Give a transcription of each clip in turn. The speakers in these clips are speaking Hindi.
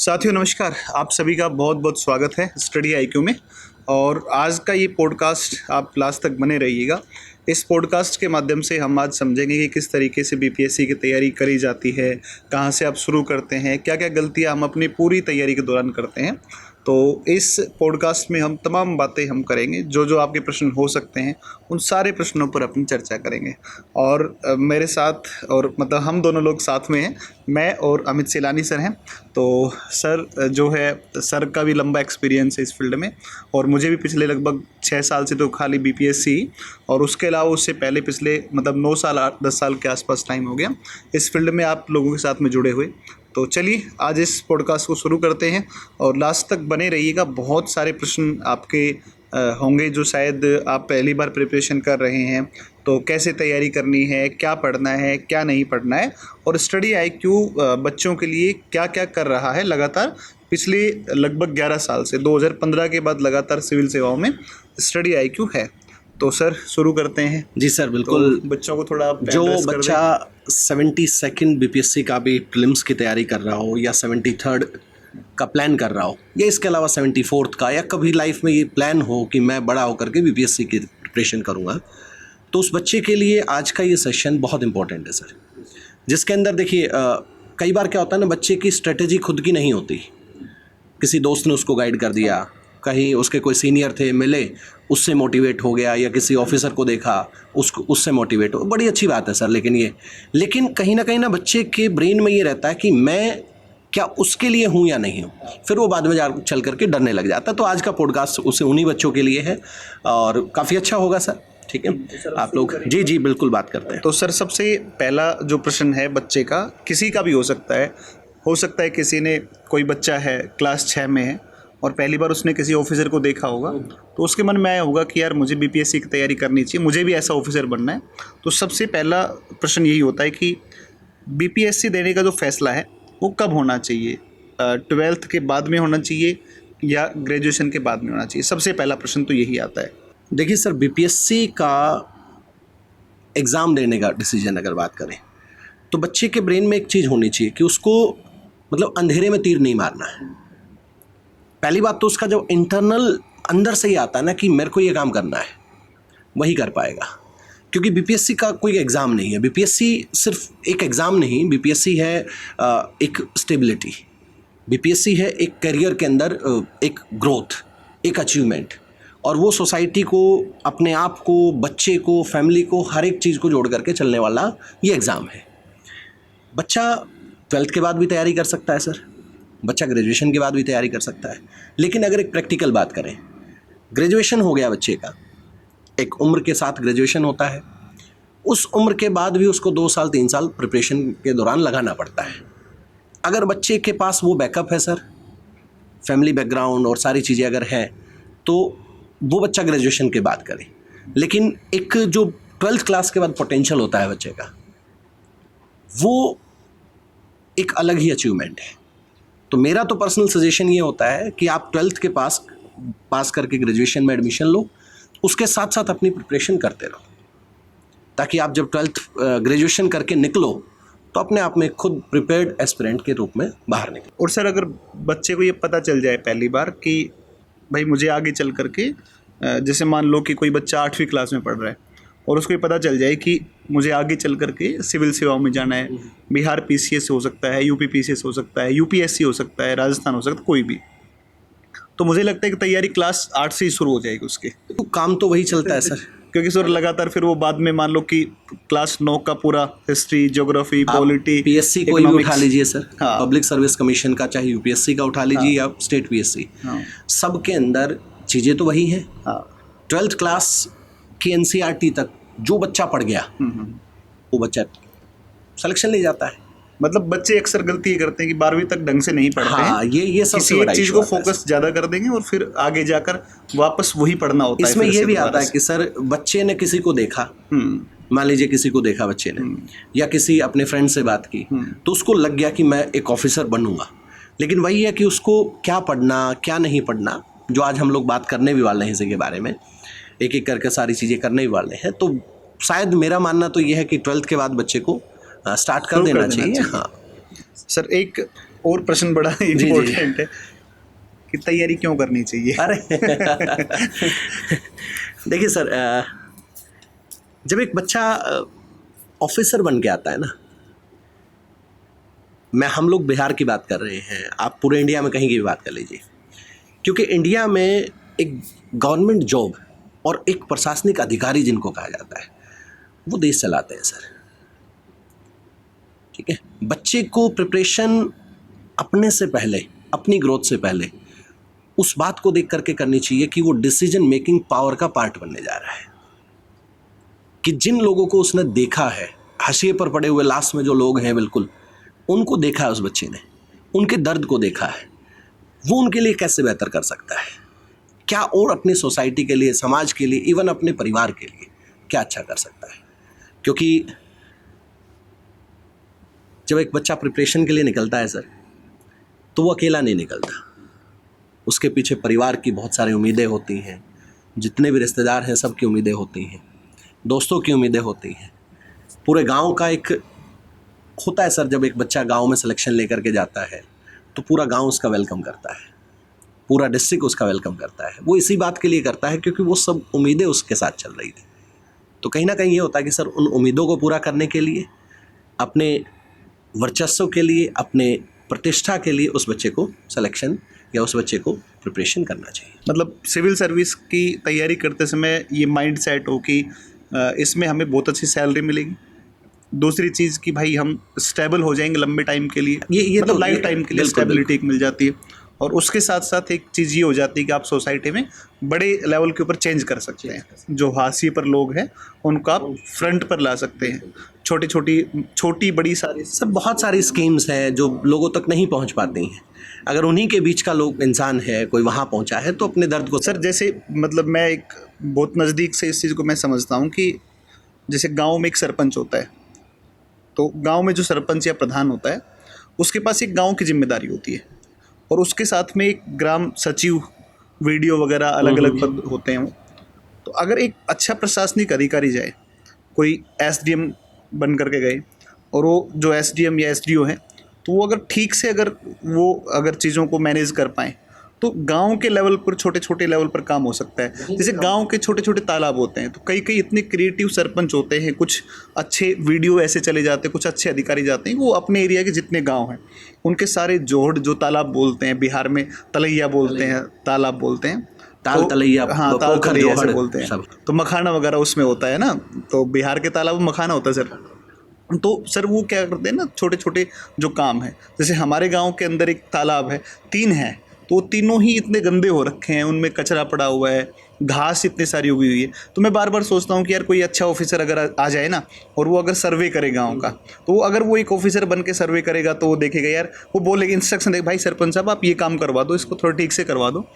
साथियों नमस्कार, आप सभी का बहुत बहुत स्वागत है स्टडी आईक्यू में। और आज का ये पॉडकास्ट आप लास्ट तक बने रहिएगा। इस पॉडकास्ट के माध्यम से हम आज समझेंगे कि किस तरीके से बीपीएससी की तैयारी करी जाती है, कहाँ से आप शुरू करते हैं, क्या क्या गलतियाँ हम अपनी पूरी तैयारी के दौरान करते हैं। तो इस पॉडकास्ट में हम तमाम बातें हम करेंगे, जो आपके प्रश्न हो सकते हैं उन सारे प्रश्नों पर अपनी चर्चा करेंगे। और मेरे साथ और मतलब हम दोनों लोग साथ में हैं, मैं और अमित सेलानी सर हैं। तो सर जो है, सर का भी लंबा एक्सपीरियंस है इस फील्ड में, और मुझे भी पिछले लगभग 6 साल से तो खाली बीपीएससी, और उसके अलावा उससे पहले पिछले 9 साल 8-10 साल के आसपास टाइम हो गया इस फील्ड में आप लोगों के साथ में जुड़े हुए। तो चलिए आज इस पॉडकास्ट को शुरू करते हैं और लास्ट तक बने रहिएगा। बहुत सारे प्रश्न आपके होंगे जो शायद आप पहली बार प्रिपरेशन कर रहे हैं, तो कैसे तैयारी करनी है, क्या पढ़ना है, क्या नहीं पढ़ना है, और स्टडी आईक्यू बच्चों के लिए क्या क्या कर रहा है लगातार पिछले लगभग 11 साल से। 2015 के बाद लगातार सिविल सेवाओं में स्टडी आईक्यू है। तो सर शुरू करते हैं। जी सर, बिल्कुल। तो बच्चों को थोड़ा जो बच्चा 72nd बीपीएससी का भी प्रीलिम्स की तैयारी कर रहा हो, या 73rd का प्लान कर रहा हो, या इसके अलावा 74th का, या कभी लाइफ में ये प्लान हो कि मैं बड़ा होकर के बीपीएससी की प्रिपरेशन करूँगा, तो उस बच्चे के लिए आज का ये सेशन बहुत इंपॉर्टेंट है सर। जिसके अंदर देखिए, कई बार क्या होता है ना, बच्चे की स्ट्रेटेजी खुद की नहीं होती, किसी दोस्त ने उसको गाइड कर दिया, कहीं उसके कोई सीनियर थे मिले, उससे मोटिवेट हो गया, या किसी ऑफिसर को देखा उससे मोटिवेट हो। बड़ी अच्छी बात है सर, लेकिन कहीं ना बच्चे के ब्रेन में ये रहता है कि मैं क्या उसके लिए हूँ या नहीं हूँ, फिर वो बाद में चल करके डरने लग जाता है। तो आज का पॉडकास्ट उसे उन्हीं बच्चों के लिए है और काफ़ी अच्छा होगा सर। ठीक है, आप लोग जी बिल्कुल बात करते हैं। तो सर सबसे पहला जो प्रश्न है बच्चे का, किसी का भी हो सकता है किसी ने, कोई बच्चा है क्लास 6 में है और पहली बार उसने किसी ऑफिसर को देखा होगा, तो उसके मन में आया होगा कि यार मुझे बीपीएससी की तैयारी करनी चाहिए, मुझे भी ऐसा ऑफिसर बनना है। तो सबसे पहला प्रश्न यही होता है कि बीपीएससी देने का जो फैसला है वो कब होना चाहिए, 12th के बाद में होना चाहिए या ग्रेजुएशन के बाद में होना चाहिए? सबसे पहला प्रश्न तो यही आता है। देखिए सर, बीपीएससी का एग्ज़ाम देने का डिसीजन अगर बात करें, तो बच्चे के ब्रेन में एक चीज़ होनी चाहिए कि उसको मतलब अंधेरे में तीर नहीं मारना है। पहली बात तो उसका जो इंटरनल अंदर से ही आता है ना कि मेरे को ये काम करना है, वही कर पाएगा। क्योंकि बीपीएससी का कोई एग्ज़ाम नहीं है, बीपीएससी सिर्फ एक एग्ज़ाम नहीं, बीपीएससी है एक स्टेबिलिटी, बीपीएससी है एक करियर के अंदर एक ग्रोथ, एक अचीवमेंट, और वो सोसाइटी को, अपने आप को, बच्चे को, फैमिली को, हर एक चीज़ को जोड़ करके चलने वाला ये एग्ज़ाम है। बच्चा 12th के बाद भी तैयारी कर सकता है सर, बच्चा ग्रेजुएशन के बाद भी तैयारी कर सकता है। लेकिन अगर एक प्रैक्टिकल बात करें, ग्रेजुएशन हो गया बच्चे का, एक उम्र के साथ ग्रेजुएशन होता है, उस उम्र के बाद भी उसको 2 साल 3 साल प्रिपरेशन के दौरान लगाना पड़ता है। अगर बच्चे के पास वो बैकअप है सर, फैमिली बैकग्राउंड और सारी चीज़ें अगर हैं, तो वो बच्चा ग्रेजुएशन के बाद करे। लेकिन एक जो 12th क्लास के बाद पोटेंशियल होता है बच्चे का, वो एक अलग ही अचीवमेंट है। तो मेरा तो पर्सनल सजेशन ये होता है कि आप 12th के पास करके ग्रेजुएशन में एडमिशन लो, उसके साथ साथ अपनी प्रिपरेशन करते रहो, ताकि आप जब 12th ग्रेजुएशन करके निकलो तो अपने आप में खुद प्रिपेयर्ड एस्पिरेंट के रूप में बाहर निकलो। और सर अगर बच्चे को ये पता चल जाए पहली बार कि भाई मुझे आगे चल करके, जैसे मान लो कि कोई बच्चा 8वीं क्लास में पढ़ रहा है और उसको ये पता चल जाए कि मुझे आगे चल करके सिविल सेवाओं में जाना है, बिहार पीसीएस हो सकता है, यूपी पीसीएस हो सकता है, यूपीएससी हो सकता है, राजस्थान हो सकता है, कोई भी, तो मुझे लगता है कि तैयारी क्लास 8 से ही शुरू हो जाएगी उसके। तो काम तो वही चलता है सर, क्योंकि सर लगातार फिर वो बाद में मान लो कि क्लास 9 का पूरा हिस्ट्री, ज्योग्राफी, पॉलिटी, पीएससी कोई भी उठा लीजिए सर, हाँ, पब्लिक सर्विस कमीशन का, चाहे यूपीएससी का उठा लीजिए, हाँ, या स्टेट पीएससी, हाँ, सब के अंदर चीज़ें तो वही हैं। हाँ, 12th क्लास की एनसीईआरटी तक जो बच्चा पढ़ गया वो बच्चा सिलेक्शन ले जाता है। मतलब बच्चे अक्सर गलती करते हैं कि 12वीं तक ढंग से नहीं पढ़ते हाँ, हैं, ये सबसे बड़ा चीज़ को फोकस ज़्यादा कर देंगे और फिर आगे जाकर वापस वही पढ़ना होता है। इसमें ये भी आता है कि सर बच्चे ने किसी को देखा, मान लीजिए किसी को देखा बच्चे ने, या किसी अपने फ्रेंड से बात की, तो उसको लग गया कि मैं एक ऑफिसर बनूंगा। लेकिन वही है कि उसको क्या पढ़ना, क्या नहीं पढ़ना, जो आज हम लोग बात करने भी वाले हैं इसी के बारे में, एक एक करके सारी चीज़ें करने भी वाले हैं। तो शायद मेरा मानना तो ये है कि 12th के बाद बच्चे को स्टार्ट कर देना चाहिए। हाँ सर, एक और प्रश्न बड़ा इम्पोर्टेंट है कि तैयारी क्यों करनी चाहिए। अरे देखिए सर, जब एक बच्चा ऑफिसर बन के आता है ना, हम लोग बिहार की बात कर रहे हैं, आप पूरे इंडिया में कहीं की भी बात कर लीजिए, क्योंकि इंडिया में एक गवर्नमेंट जॉब और एक प्रशासनिक अधिकारी जिनको कहा जाता है, वो देश चलाते हैं सर। ठीक है, बच्चे को प्रिपरेशन अपने से पहले, अपनी ग्रोथ से पहले उस बात को देख करके करनी चाहिए कि वो डिसीजन मेकिंग पावर का पार्ट बनने जा रहा है, कि जिन लोगों को उसने देखा है, हाशिए पर पड़े हुए लास्ट में जो लोग हैं, बिल्कुल उनको देखा है उस बच्चे ने, उनके दर्द को देखा है, वो उनके लिए कैसे बेहतर कर सकता है, क्या और अपनी सोसाइटी के लिए, समाज के लिए, इवन अपने परिवार के लिए क्या अच्छा कर सकता है। क्योंकि जब एक बच्चा प्रिपरेशन के लिए निकलता है सर, तो वो अकेला नहीं निकलता, उसके पीछे परिवार की बहुत सारी उम्मीदें होती हैं, जितने भी रिश्तेदार हैं सबकी उम्मीदें होती हैं, दोस्तों की उम्मीदें होती हैं, पूरे गांव का एक होता है सर। जब एक बच्चा गांव में सिलेक्शन लेकर के जाता है तो पूरा गांव उसका वेलकम करता है, पूरा डिस्ट्रिक्ट उसका वेलकम करता है। वो इसी बात के लिए करता है क्योंकि वो सब उम्मीदें उसके साथ चल रही थी। तो कहीं ना कहीं ये होता है कि सर उन उम्मीदों को पूरा करने के लिए, अपने वर्चस्व के लिए, अपने प्रतिष्ठा के लिए उस बच्चे को सिलेक्शन या उस बच्चे को प्रिपरेशन करना चाहिए। मतलब सिविल सर्विस की तैयारी करते समय ये माइंड सेट हो कि इसमें हमें बहुत अच्छी सैलरी मिलेगी, दूसरी चीज़ कि भाई हम स्टेबल हो जाएंगे लंबे टाइम के लिए, ये मतलब तो लाइफ टाइम के लिए स्टेबिलिटी मिल जाती है, और उसके साथ साथ एक चीज़ ये हो जाती है कि आप सोसाइटी में बड़े लेवल के ऊपर चेंज कर सकते हैं, जो हाशिए पर लोग हैं उनको आप फ्रंट पर ला सकते हैं। छोटी बड़ी सारी सर बहुत सारी स्कीम्स हैं जो लोगों तक नहीं पहुंच पाती हैं। अगर उन्हीं के बीच का लोग इंसान है, कोई वहाँ पहुँचा है, तो अपने दर्द को सर, जैसे मतलब मैं एक बहुत नज़दीक से इस चीज़ को मैं समझता हूँ कि जैसे गाँव में एक सरपंच होता है, तो गांव में जो सरपंच या प्रधान होता है उसके पास एक गांव की जिम्मेदारी होती है, और उसके साथ में एक ग्राम सचिव, वीडियो वगैरह अलग अलग पद होते हैं। तो अगर एक अच्छा प्रशासनिक अधिकारी जाए, कोई एसडीएम बन करके गए, और वो जो एसडीएम या एसडीओ हैं, तो वो अगर ठीक से अगर चीज़ों को मैनेज कर पाएँ तो गांव के लेवल पर, छोटे छोटे लेवल पर काम हो सकता है। जैसे गांव के छोटे छोटे तालाब होते हैं, तो कई इतने क्रिएटिव सरपंच होते हैं, कुछ अच्छे वीडियो ऐसे चले जाते हैं, कुछ अच्छे अधिकारी जाते हैं, वो अपने एरिया के जितने गांव हैं उनके सारे जोड़, जो तालाब बोलते हैं, बिहार में तलैया बोलते हैं, तालाब बोलते हैं, ताल तलैया, हाँ ताल तलैया ऐसे बोलते हैं। तो मखाना वगैरह उसमें होता है ना, तो बिहार के तालाब में मखाना होता है सर। तो सर वो क्या करते हैं ना, छोटे छोटे जो काम है, जैसे हमारे गाँव के अंदर एक तालाब है, 3 हैं, तो तीनों ही इतने गंदे हो रखे हैं, उनमें कचरा पड़ा हुआ है, घास इतनी सारी उगी हुई है। तो मैं बार बार सोचता हूँ कि यार कोई अच्छा ऑफिसर अगर आ जाए ना, और वो अगर सर्वे करे गाँव का, तो अगर वो एक ऑफिसर बन के सर्वे करेगा तो वो देखेगा यार, वो बोलेगा, इंस्ट्रक्शन देगा, भाई सरपंच साहब आप ये काम करवा दो, इसको थोड़ा ठीक से करवा दो।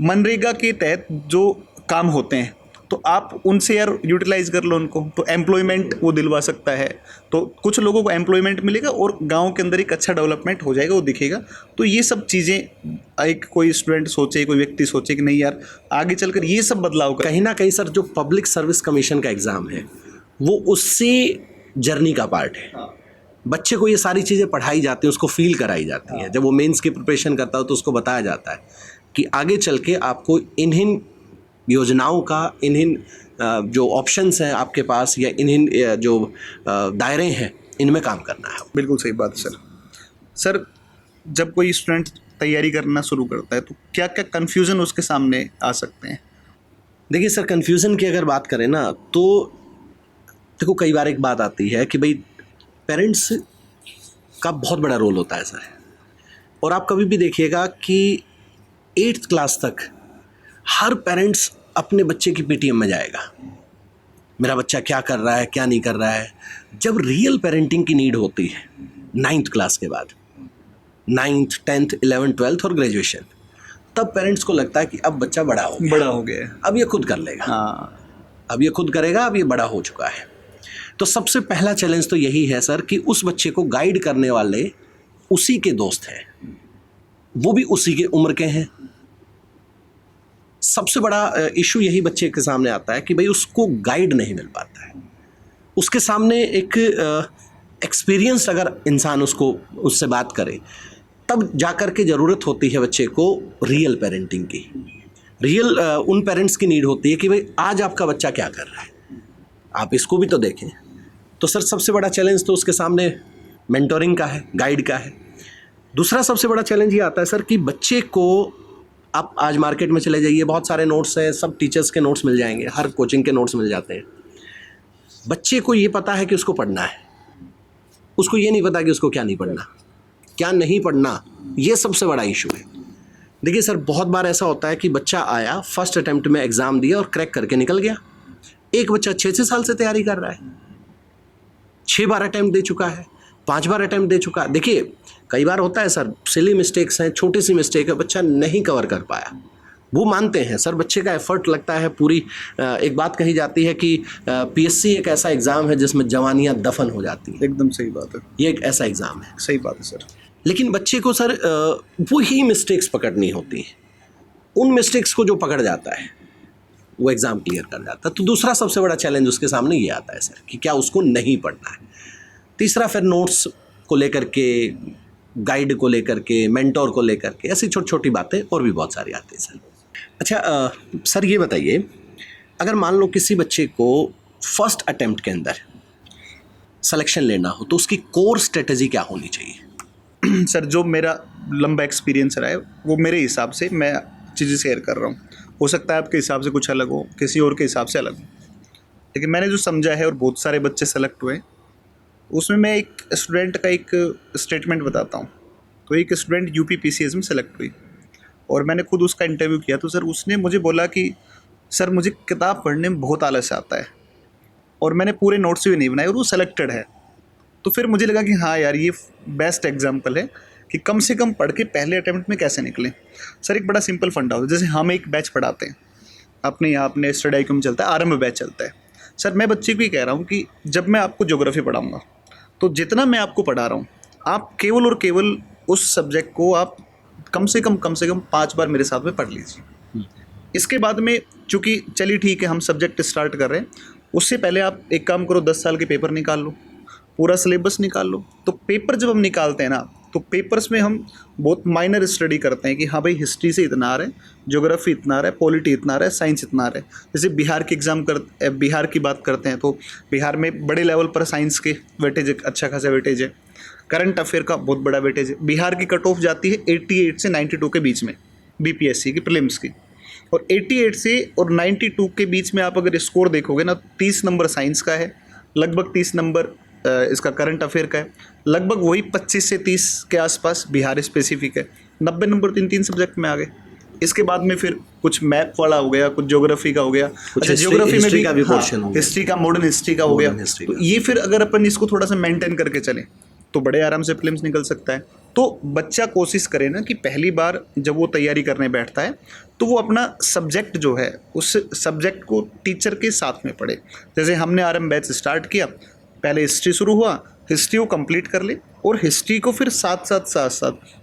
मनरेगा के तहत जो काम होते हैं तो आप उनसे यार यूटिलाइज़ कर लो उनको, तो एम्प्लॉयमेंट वो दिलवा सकता है, तो कुछ लोगों को एम्प्लॉयमेंट मिलेगा और गांव के अंदर एक अच्छा डेवलपमेंट हो जाएगा, वो दिखेगा। तो ये सब चीज़ें एक कोई स्टूडेंट सोचे, कोई व्यक्ति सोचे कि नहीं यार आगे चलकर ये सब बदलाव कर। कहीं ना कहीं सर जो पब्लिक सर्विस कमीशन का एग्ज़ाम है वो उससे जर्नी का पार्ट है। बच्चे को ये सारी चीज़ें पढ़ाई जाती हैं, उसको फील कराई जाती हैं। जब वो मेंस की प्रिपरेशन करता है तो उसको बताया जाता है कि आगे चल के आपको इन्हीं योजनाओं का, इन्हीं जो ऑप्शंस हैं आपके पास, या इन्हीं जो दायरे हैं, इनमें काम करना है। बिल्कुल सही बात है सर। जब कोई स्टूडेंट तैयारी करना शुरू करता है तो क्या क्या कन्फ्यूज़न उसके सामने आ सकते हैं? देखिए सर, कन्फ्यूज़न की अगर बात करें ना, तो देखो कई बार एक बात आती है कि भाई पेरेंट्स का बहुत बड़ा रोल होता है सर। और आप कभी भी देखिएगा कि 8th क्लास तक हर पेरेंट्स अपने बच्चे की पीटीएम में जाएगा, मेरा बच्चा क्या कर रहा है, क्या नहीं कर रहा है। जब रियल पेरेंटिंग की नीड होती है 9th क्लास के बाद, 9th, 10th, 11th, 12th और ग्रेजुएशन, तब पेरेंट्स को लगता है कि अब बच्चा बड़ा हो गया है, अब ये खुद कर लेगा। हाँ, अब ये खुद करेगा, अब ये बड़ा हो चुका है। तो सबसे पहला चैलेंज तो यही है सर कि उस बच्चे को गाइड करने वाले उसी के दोस्त हैं, वो भी उसी के उम्र के हैं। सबसे बड़ा इशू यही बच्चे के सामने आता है कि भाई उसको गाइड नहीं मिल पाता है। उसके सामने एक एक्सपीरियंस अगर इंसान उससे बात करे तब जाकर के ज़रूरत होती है बच्चे को रियल पेरेंटिंग की। रियल उन पेरेंट्स की नीड होती है कि भाई आज आपका बच्चा क्या कर रहा है, आप इसको भी तो देखें। तो सर सबसे बड़ा चैलेंज तो उसके सामने मेंटोरिंग का है, गाइड का है। दूसरा सबसे बड़ा चैलेंज ये आता है सर कि बच्चे को, आप आज मार्केट में चले जाइए, बहुत सारे नोट्स हैं, सब टीचर्स के नोट्स मिल जाएंगे, हर कोचिंग के नोट्स मिल जाते हैं। बच्चे को ये पता है कि उसको पढ़ना है, उसको ये नहीं पता कि उसको क्या नहीं पढ़ना, क्या नहीं पढ़ना, ये सबसे बड़ा इशू है। देखिए सर, बहुत बार ऐसा होता है कि बच्चा आया, फर्स्ट अटेम्प्ट में एग्ज़ाम दिया और क्रैक करके निकल गया। एक बच्चा 6 साल से तैयारी कर रहा है, 6 बार अटेम्प्ट दे चुका है, 5 बार अटेम्प्ट दे चुका है। देखिए कई बार होता है सर, सिली मिस्टेक्स हैं, छोटी सी मिस्टेक है, बच्चा नहीं कवर कर पाया, वो मानते हैं सर, बच्चे का एफर्ट लगता है पूरी। एक बात कही जाती है कि पीएससी एक ऐसा एग्ज़ाम है जिसमें जवानियाँ दफन हो जाती हैं। एकदम सही बात है, ये एक ऐसा एग्ज़ाम है। सही बात है सर। लेकिन बच्चे को सर वही मिस्टेक्स पकड़नी होती हैं, उन मिस्टेक्स को जो पकड़ जाता है वो एग्ज़ाम क्लियर कर जाता है। तो दूसरा सबसे बड़ा चैलेंज उसके सामने ये आता है सर कि क्या उसको नहीं पढ़ना है। तीसरा फिर नोट्स को लेकर के, गाइड को लेकर के, मेंटोर को लेकर के, ऐसी छोटी छोटी बातें और भी बहुत सारी आती हैं सर। अच्छा सर ये बताइए, अगर मान लो किसी बच्चे को फर्स्ट अटेम्प्ट के अंदर सिलेक्शन लेना हो तो उसकी कोर स्ट्रेटजी क्या होनी चाहिए? सर जो मेरा लंबा एक्सपीरियंस रहा है वो मेरे हिसाब से मैं चीज़ें शेयर कर रहा हूँ। हो सकता है आपके हिसाब से कुछ अलग हो, किसी और के हिसाब से अलग हो, लेकिन मैंने जो समझा है और बहुत सारे बच्चे सेलेक्ट हुए, उसमें मैं एक स्टूडेंट का एक स्टेटमेंट बताता हूँ। तो एक स्टूडेंट यूपीपीसीएस में सेलेक्ट हुई और मैंने खुद उसका इंटरव्यू किया। तो सर उसने मुझे बोला कि सर मुझे किताब पढ़ने में बहुत आलस आता है और मैंने पूरे नोट्स भी नहीं बनाए और वो सेलेक्टेड है। तो फिर मुझे लगा कि हाँ यार, ये बेस्ट एग्जांपल है कि कम से कम पढ़ के पहले अटेम्प्ट में कैसे निकलें। सर एक बड़ा सिंपल फंडा होता है, जैसे हम एक बैच पढ़ाते हैं अपने यहाँ, अपने स्टडी आईक्यू में चलता है, आरंभ बैच चलता है। सर मैं बच्चे को ही कह रहा हूँ कि जब मैं आपको ज्योग्राफी पढ़ाऊँगा तो जितना मैं आपको पढ़ा रहा हूँ, आप केवल और केवल उस सब्जेक्ट को आप कम से कम 5 बार मेरे साथ में पढ़ लीजिए। इसके बाद में चूँकि चलिए ठीक है हम सब्जेक्ट स्टार्ट कर रहे हैं, उससे पहले आप एक काम करो, 10 साल के पेपर निकाल लो, पूरा सिलेबस निकाल लो। तो पेपर जब हम निकालते हैं ना, तो पेपर्स में हम बहुत माइनर स्टडी करते हैं कि हाँ भाई हिस्ट्री से इतना आ रहा है, ज्योग्राफी इतना आ रहा है, पॉलिटी इतना आ रहा है, साइंस इतना आ रहा है। जैसे बिहार के बिहार की बात करते हैं तो बिहार में बड़े लेवल पर साइंस के वेटेज, अच्छा खासा वेटेज है, करंट अफेयर का बहुत बड़ा वेटेज है। बिहार की कट ऑफ जाती है 88 से 92 के बीच में बीपीएससी की प्रीलिम्स की, और 88 से और 92 के बीच में आप अगर स्कोर देखोगे ना, 30 नंबर साइंस का है, लगभग 30 नंबर इसका करंट अफेयर का है, लगभग वही 25 से 30 के आसपास बिहार स्पेसिफिक है। 90 नंबर 3 सब्जेक्ट में आ गए। इसके बाद में फिर कुछ मैप वाला हो गया, कुछ ज्योग्राफी का हो गया, अच्छा ज्योग्राफी में भी का भी पोर्शन हो गया, हिस्ट्री का, मॉडर्न हिस्ट्री का हो गया। तो ये फिर अगर अपन इसको थोड़ा सा मेंटेन करके चलें तो बड़े आराम से फिल्म्स निकल सकता है। तो बच्चा कोशिश करे ना कि पहली बार जब वो तैयारी करने बैठता है तो वो अपना सब्जेक्ट जो है उस सब्जेक्ट को टीचर के साथ में पढ़े। जैसे हमने आरएम बैच स्टार्ट किया, पहले हिस्ट्री शुरू हुआ, हिस्ट्री को कंप्लीट कर ले, और हिस्ट्री को फिर साथ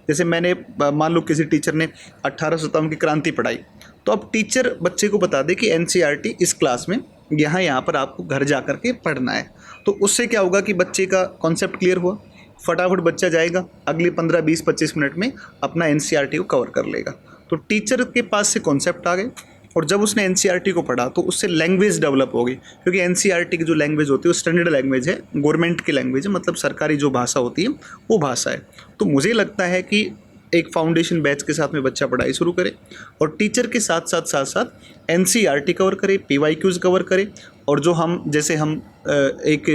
जैसे मैंने मान लो किसी टीचर ने 1857 की क्रांति पढ़ाई, तो अब टीचर बच्चे को बता दे कि एनसीईआरटी इस क्लास में यहाँ पर आपको घर जा कर के पढ़ना है। तो उससे क्या होगा कि बच्चे का कॉन्सेप्ट क्लियर हुआ, फटाफट बच्चा जाएगा अगले 15, 20, 25 मिनट में अपना एनसीईआरटी को कवर कर लेगा। तो टीचर के पास से कॉन्सेप्ट आ गए, और जब उसने एनसीईआरटी को पढ़ा तो उससे लैंग्वेज डेवलप होगी, क्योंकि एनसीईआरटी की जो लैंग्वेज होती है वो स्टैंडर्ड लैंग्वेज है, गवर्नमेंट की लैंग्वेज है, मतलब सरकारी जो भाषा होती है वो भाषा है। तो मुझे लगता है कि एक फाउंडेशन बैच के साथ में बच्चा पढ़ाई शुरू करे और टीचर के साथ एनसीईआरटी कवर करे, पीवाईक्यूज कवर करे, और जो हम जैसे हम एक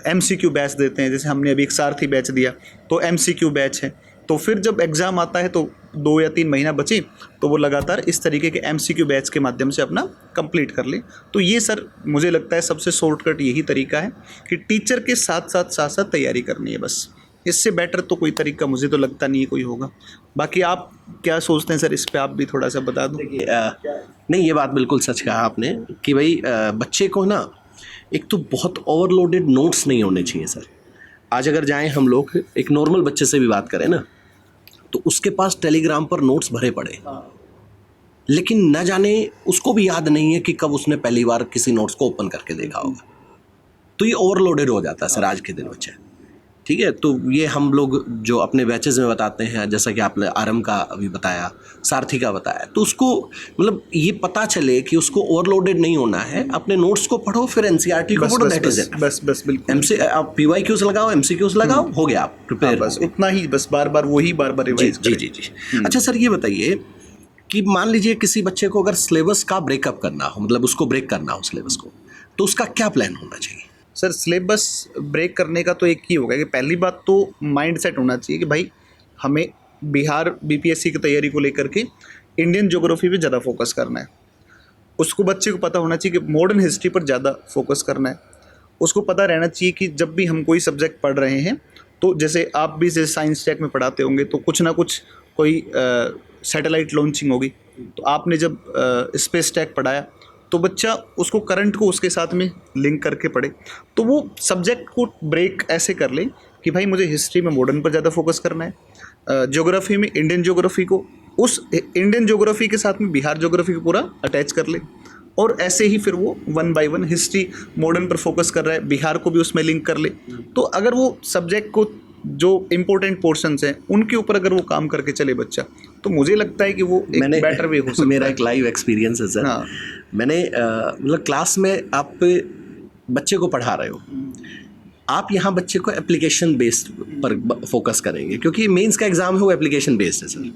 एमसीक्यू बैच देते हैं, जैसे हमने अभी एक सारथी बैच दिया तो एमसीक्यू बैच है, तो फिर जब एग्ज़ाम आता है तो 2 या 3 महीना बचे तो वो लगातार इस तरीके के एमसीक्यू बैच के माध्यम से अपना कंप्लीट कर ले। तो ये सर मुझे लगता है सबसे शॉर्टकट यही तरीका है कि टीचर के साथ तैयारी करनी है, बस इससे बेटर तो कोई तरीका मुझे तो लगता नहीं है कोई होगा। बाकी आप क्या सोचते हैं सर, इस पर आप भी थोड़ा सा बता दो। नहीं, ये बात बिल्कुल सच कहा आपने कि भाई बच्चे को ना एक तो बहुत ओवरलोडेड नोट्स नहीं होने चाहिए सर। आज अगर जाएं हम लोग एक नॉर्मल बच्चे से भी बात करें ना, तो उसके पास टेलीग्राम पर नोट्स भरे पड़े, लेकिन न जाने उसको भी याद नहीं है कि कब उसने पहली बार किसी नोट्स को ओपन करके देखा होगा। तो ये ओवरलोडेड हो जाता है सर आज के दिन बच्चे। ठीक है। तो ये हम लोग जो अपने बैचेज में बताते हैं, जैसा कि आपने आरएम का अभी बताया, सारथी का बताया, तो उसको मतलब ये पता चले कि उसको ओवरलोडेड नहीं होना है। अपने नोट्स को पढ़ो, फिर एनसीईआरटी को पढ़ो, दैट इज इट। बस बिल्कुल। एमसी आप पीवाईक्यूज लगाओ, एमसीक्यूज लगाओ, हो गया, आप प्रिपेयर। बस उतना ही, बस बार बार रिवाइज जी जी जी। अच्छा सर, ये बताइए कि मान लीजिए किसी बच्चे को अगर सिलेबस का ब्रेकअप करना हो, मतलब उसको ब्रेक करना हो सिलेबस को, तो उसका क्या प्लान होना चाहिए? सर सिलेबस ब्रेक करने का तो एक ही होगा कि पहली बात तो माइंड सेट होना चाहिए कि भाई हमें बिहार बीपीएससी की तैयारी को लेकर के इंडियन ज्योग्राफी पे ज़्यादा फोकस करना है। उसको बच्चे को पता होना चाहिए कि मॉडर्न हिस्ट्री पर ज़्यादा फोकस करना है। उसको पता रहना चाहिए कि जब भी हम कोई सब्जेक्ट पढ़ रहे हैं, तो जैसे आप भी जैसे साइंस टेक में पढ़ाते होंगे, तो कुछ ना कुछ कोई सैटेलाइट लॉन्चिंग होगी, तो आपने जब स्पेस टेक पढ़ाया तो बच्चा उसको करंट को उसके साथ में लिंक करके पढ़े, तो वो सब्जेक्ट को ब्रेक ऐसे कर ले कि भाई मुझे हिस्ट्री में मॉडर्न पर ज़्यादा फोकस करना है, ज्योग्राफी में इंडियन ज्योग्राफी को, उस इंडियन ज्योग्राफी के साथ में बिहार ज्योग्राफी को पूरा अटैच कर ले, और ऐसे ही फिर वो 1 बाय 1 हिस्ट्री मॉडर्न पर फोकस कर रहा है, बिहार को भी उसमें लिंक कर ले। तो अगर वो सब्जेक्ट को जो इम्पोर्टेंट पोर्शंस हैं उनके ऊपर अगर वो काम करके चले बच्चा, तो मुझे लगता है कि वो एक बेटर वे हो सकता है। मेरा एक लाइव एक्सपीरियंस है सर। हाँ। मैंने मतलब क्लास में आप बच्चे को पढ़ा रहे हो, आप यहाँ बच्चे को एप्लीकेशन बेस्ड पर फोकस करेंगे, क्योंकि मेंस का एग्जाम है वो एप्लीकेशन बेस्ड है सर।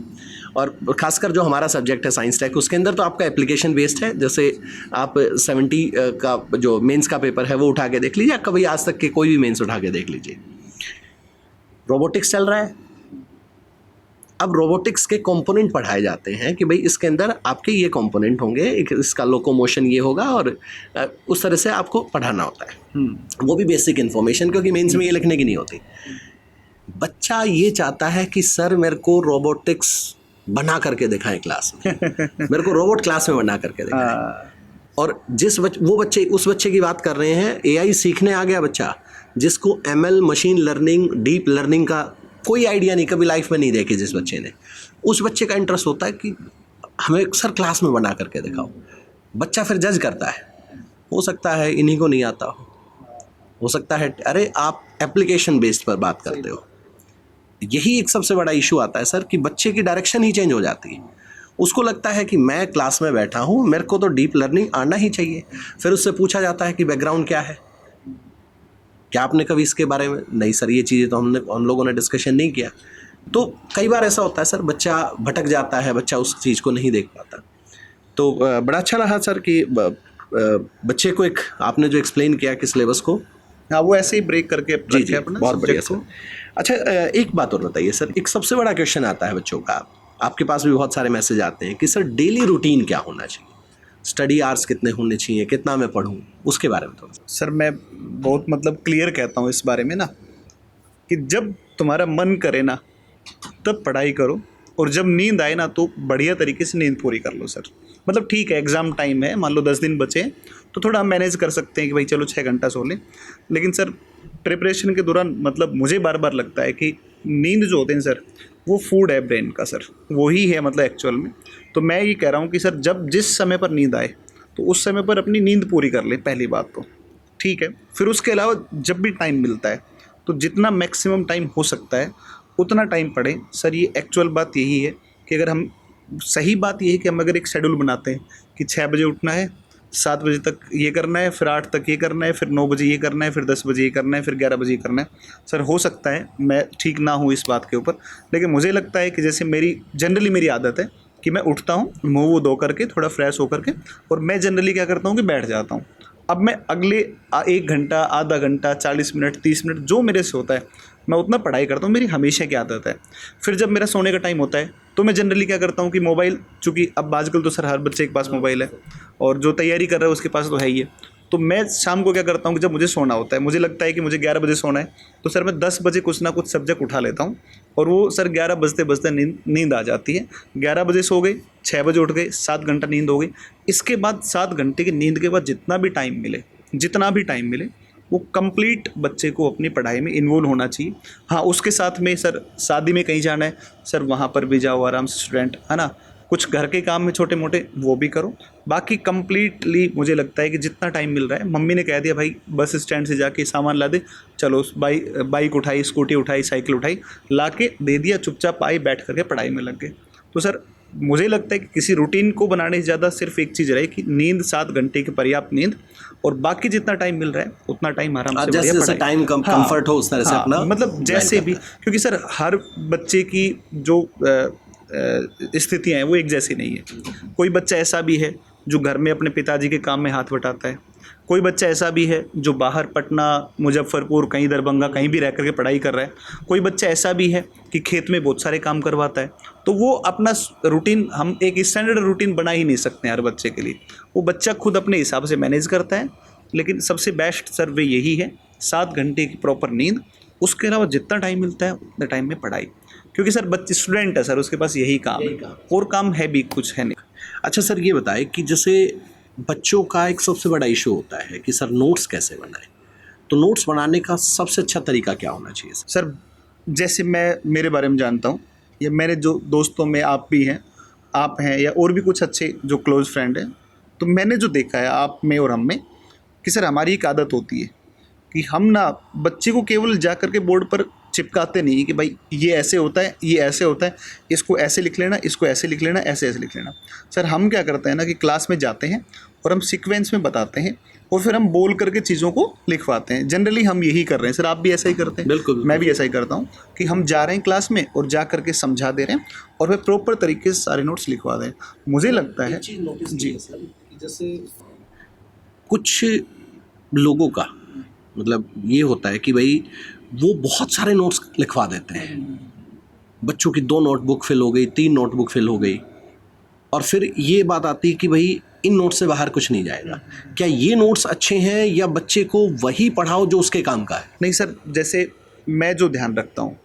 और खासकर जो हमारा सब्जेक्ट है साइंस टेक, उसके अंदर तो आपका एप्लीकेशन बेस्ड है। जैसे आप 70 का जो मेंस का पेपर है वो उठा के देख लीजिए, कभी आज तक के कोई भी मेंस उठा के देख लीजिए। रोबोटिक्स चल रहा है, अब रोबोटिक्स के कंपोनेंट पढ़ाए जाते हैं कि भाई इसके अंदर आपके ये कंपोनेंट होंगे, इसका लोकोमोशन ये होगा, और उस तरह से आपको पढ़ाना होता है। वो भी बेसिक इन्फॉर्मेशन, क्योंकि मेंस में ये लिखने की नहीं होती। बच्चा ये चाहता है कि सर मेरे को रोबोटिक्स बना करके दिखाएं क्लास में, मेरे को रोबोट क्लास में बना करके दिखाएं। और उस बच्चे की बात कर रहे हैं, एआई सीखने आ गया बच्चा, जिसको ML, machine learning, deep learning का कोई आइडिया नहीं, कभी लाइफ में नहीं देखी जिस बच्चे ने, उस बच्चे का इंटरेस्ट होता है कि हमें सर क्लास में बना करके दिखाओ। बच्चा फिर जज करता है, हो सकता है इन्हीं को नहीं आता हो सकता है अरे आप एप्लीकेशन बेस्ड पर बात करते हो। यही एक सबसे बड़ा इशू आता है सर कि बच्चे की डायरेक्शन ही चेंज हो जाती है। उसको लगता है कि मैं क्लास में बैठा हूँ, मेरे को तो डीप लर्निंग आना ही चाहिए। फिर उससे पूछा जाता है कि बैकग्राउंड क्या है, क्या आपने कभी इसके बारे में, नहीं सर ये चीज़ें तो हम लोगों ने डिस्कशन नहीं किया। तो कई बार ऐसा होता है सर, बच्चा भटक जाता है, बच्चा उस चीज़ को नहीं देख पाता। तो बड़ा अच्छा रहा सर कि बच्चे को एक आपने जो एक्सप्लेन किया कि सिलेबस को, हाँ, वो ऐसे ही ब्रेक करके जी अपना बहुत बढ़िया सब्जेक्ट को। अच्छा, एक बात और बताइए सर, एक सबसे बड़ा क्वेश्चन आता है बच्चों का, आपके पास भी बहुत सारे मैसेज आते हैं कि सर डेली रूटीन क्या होना चाहिए, स्टडी आवर्स कितने होने चाहिए, कितना मैं पढूं, उसके बारे में थोड़ा। सर मैं बहुत मतलब क्लियर कहता हूँ इस बारे में ना, कि जब तुम्हारा मन करे ना तब पढ़ाई करो, और जब नींद आए ना तो बढ़िया तरीके से नींद पूरी कर लो सर। मतलब ठीक है एग्ज़ाम टाइम है, मान लो 10 दिन बचे हैं, तो थोड़ा हम मैनेज कर सकते हैं कि भाई चलो 6 घंटा सो लें, लेकिन सर प्रिपरेशन के दौरान मतलब मुझे बार बार लगता है कि नींद जो होते हैं सर, वो फूड है ब्रेन का सर, वही है मतलब एक्चुअल में। तो मैं ये कह रहा हूँ कि सर जब जिस समय पर नींद आए तो उस समय पर अपनी नींद पूरी कर ले, पहली बात तो ठीक है। फिर उसके अलावा जब भी टाइम मिलता है तो जितना मैक्सिमम टाइम हो सकता है उतना टाइम पढ़ें सर। ये एक्चुअल बात यही है कि अगर हम, सही बात ये है कि हम अगर एक शेड्यूल बनाते हैं कि 6 बजे उठना है, 7 बजे तक ये करना है, फिर 8 तक ये करना है, फिर 9 बजे ये करना है, फिर 10 बजे ये करना है, फिर 11 बजे ये करना है। सर हो सकता है मैं ठीक ना हूँ इस बात के ऊपर, लेकिन मुझे लगता है कि जैसे जनरली मेरी आदत है कि मैं उठता हूँ, मुँह वो धो करके थोड़ा फ्रेश होकर के, और मैं जनरली क्या करता हूँ कि बैठ जाता हूँ। अब मैं अगले 1 घंटा, आधा घंटा, 40 मिनट, 30 मिनट जो मेरे से होता है मैं उतना पढ़ाई करता हूँ, मेरी हमेशा की आदत है। फिर जब मेरा सोने का टाइम होता है तो मैं जनरली क्या करता हूँ कि मोबाइल, चूँकि अब आजकल तो सर हर बच्चे के पास मोबाइल है, और जो तैयारी कर रहा है उसके पास तो है ही है, तो मैं शाम को क्या करता हूँ कि जब मुझे सोना होता है, मुझे लगता है कि मुझे 11 बजे सोना है, तो सर मैं 10 बजे कुछ ना कुछ सब्जेक्ट उठा लेता हूँ, और वो सर 11 बजते बजते नींद आ जाती है। 11 बजे सो गए, 6 बजे उठ गए, 7 घंटा नींद हो गई। इसके बाद 7 घंटे की नींद के बाद जितना भी टाइम मिले वो कंप्लीट बच्चे को अपनी पढ़ाई में इन्वॉल्व होना चाहिए। हाँ, उसके साथ में सर शादी में कहीं जाना है सर, वहाँ पर भी जाओ आराम से स्टूडेंट, है ना, कुछ घर के काम में छोटे मोटे वो भी करो, बाकी कंप्लीटली मुझे लगता है कि जितना टाइम मिल रहा है, मम्मी ने कह दिया भाई बस स्टैंड से जाके सामान ला दे, चलो बाइक उठाई, स्कूटी उठाई, साइकिल उठाई, ला के दे दिया, चुपचाप आई, बैठ करके पढ़ाई में लग गए। तो सर मुझे लगता है कि किसी रूटीन को बनाने से ज़्यादा सिर्फ एक चीज़ रहे कि नींद 7 घंटे की पर्याप्त नींद, और बाकी जितना टाइम मिल रहा है उतना टाइम आराम से बढ़िया जैसे पढ़ाई। टाइम कंफर्ट हो उस तरह से अपना मतलब जैसे भी, क्योंकि सर हर बच्चे की जो स्थितियाँ हैं वो एक जैसी नहीं है। कोई बच्चा ऐसा भी है जो घर में अपने पिताजी के काम में हाथ बटाता है, कोई बच्चा ऐसा भी है जो बाहर पटना, मुजफ्फरपुर, कहीं दरभंगा, कहीं भी रह करके पढ़ाई कर रहा है, कोई बच्चा ऐसा भी है कि खेत में बहुत सारे काम करवाता है। तो वो अपना रूटीन, हम एक स्टैंडर्ड रूटीन बना ही नहीं सकते हर बच्चे के लिए, वो बच्चा खुद अपने हिसाब से मैनेज करता है। लेकिन सबसे बेस्ट सर वे यही है 7 घंटे की प्रॉपर नींद, उसके अलावा जितना टाइम मिलता है उतने टाइम में पढ़ाई, क्योंकि सर बच्चे स्टूडेंट है सर, उसके पास यही काम है, और काम है भी कुछ है नहीं। अच्छा सर, ये बताएं कि जैसे बच्चों का एक सबसे बड़ा इशू होता है कि सर नोट्स कैसे बनाएं, तो नोट्स बनाने का सबसे अच्छा तरीका क्या होना चाहिए सर? जैसे मैं मेरे बारे में जानता हूँ, या मेरे जो दोस्तों में आप भी हैं, आप हैं, या और भी कुछ अच्छे जो क्लोज फ्रेंड हैं, तो मैंने जो देखा है आप में और हम में कि सर हमारी एक आदत होती है कि हम ना बच्चे को केवल जा कर के बोर्ड पर चिपकाते नहीं कि भाई ये ऐसे होता है, ये ऐसे होता है, इसको ऐसे लिख लेना, इसको ऐसे लिख लेना, ऐसे ऐसे लिख लेना। सर हम क्या करते हैं ना कि क्लास में जाते हैं और हम सीक्वेंस में बताते हैं, और फिर हम बोल करके चीज़ों को लिखवाते हैं। जनरली हम यही कर रहे हैं सर, आप भी ऐसा ही करते हैं? बिल्कुल। मैं भी ऐसा ही करता हूँ कि हम जा रहे हैं क्लास में और जा करके समझा दे रहे हैं, और फिर प्रॉपर तरीके से सारे नोट्स लिखवा दें। मुझे लगता है जी, जैसे कुछ लोगों का मतलब ये होता है कि भाई वो बहुत सारे नोट्स लिखवा देते हैं, बच्चों की 2 नोटबुक फिल हो गई, 3 नोटबुक फिल हो गई, और फिर ये बात आती है कि भाई इन नोट्स से बाहर कुछ नहीं जाएगा। क्या ये नोट्स अच्छे हैं, या बच्चे को वही पढ़ाओ जो उसके काम का है? नहीं सर, जैसे मैं जो ध्यान रखता हूँ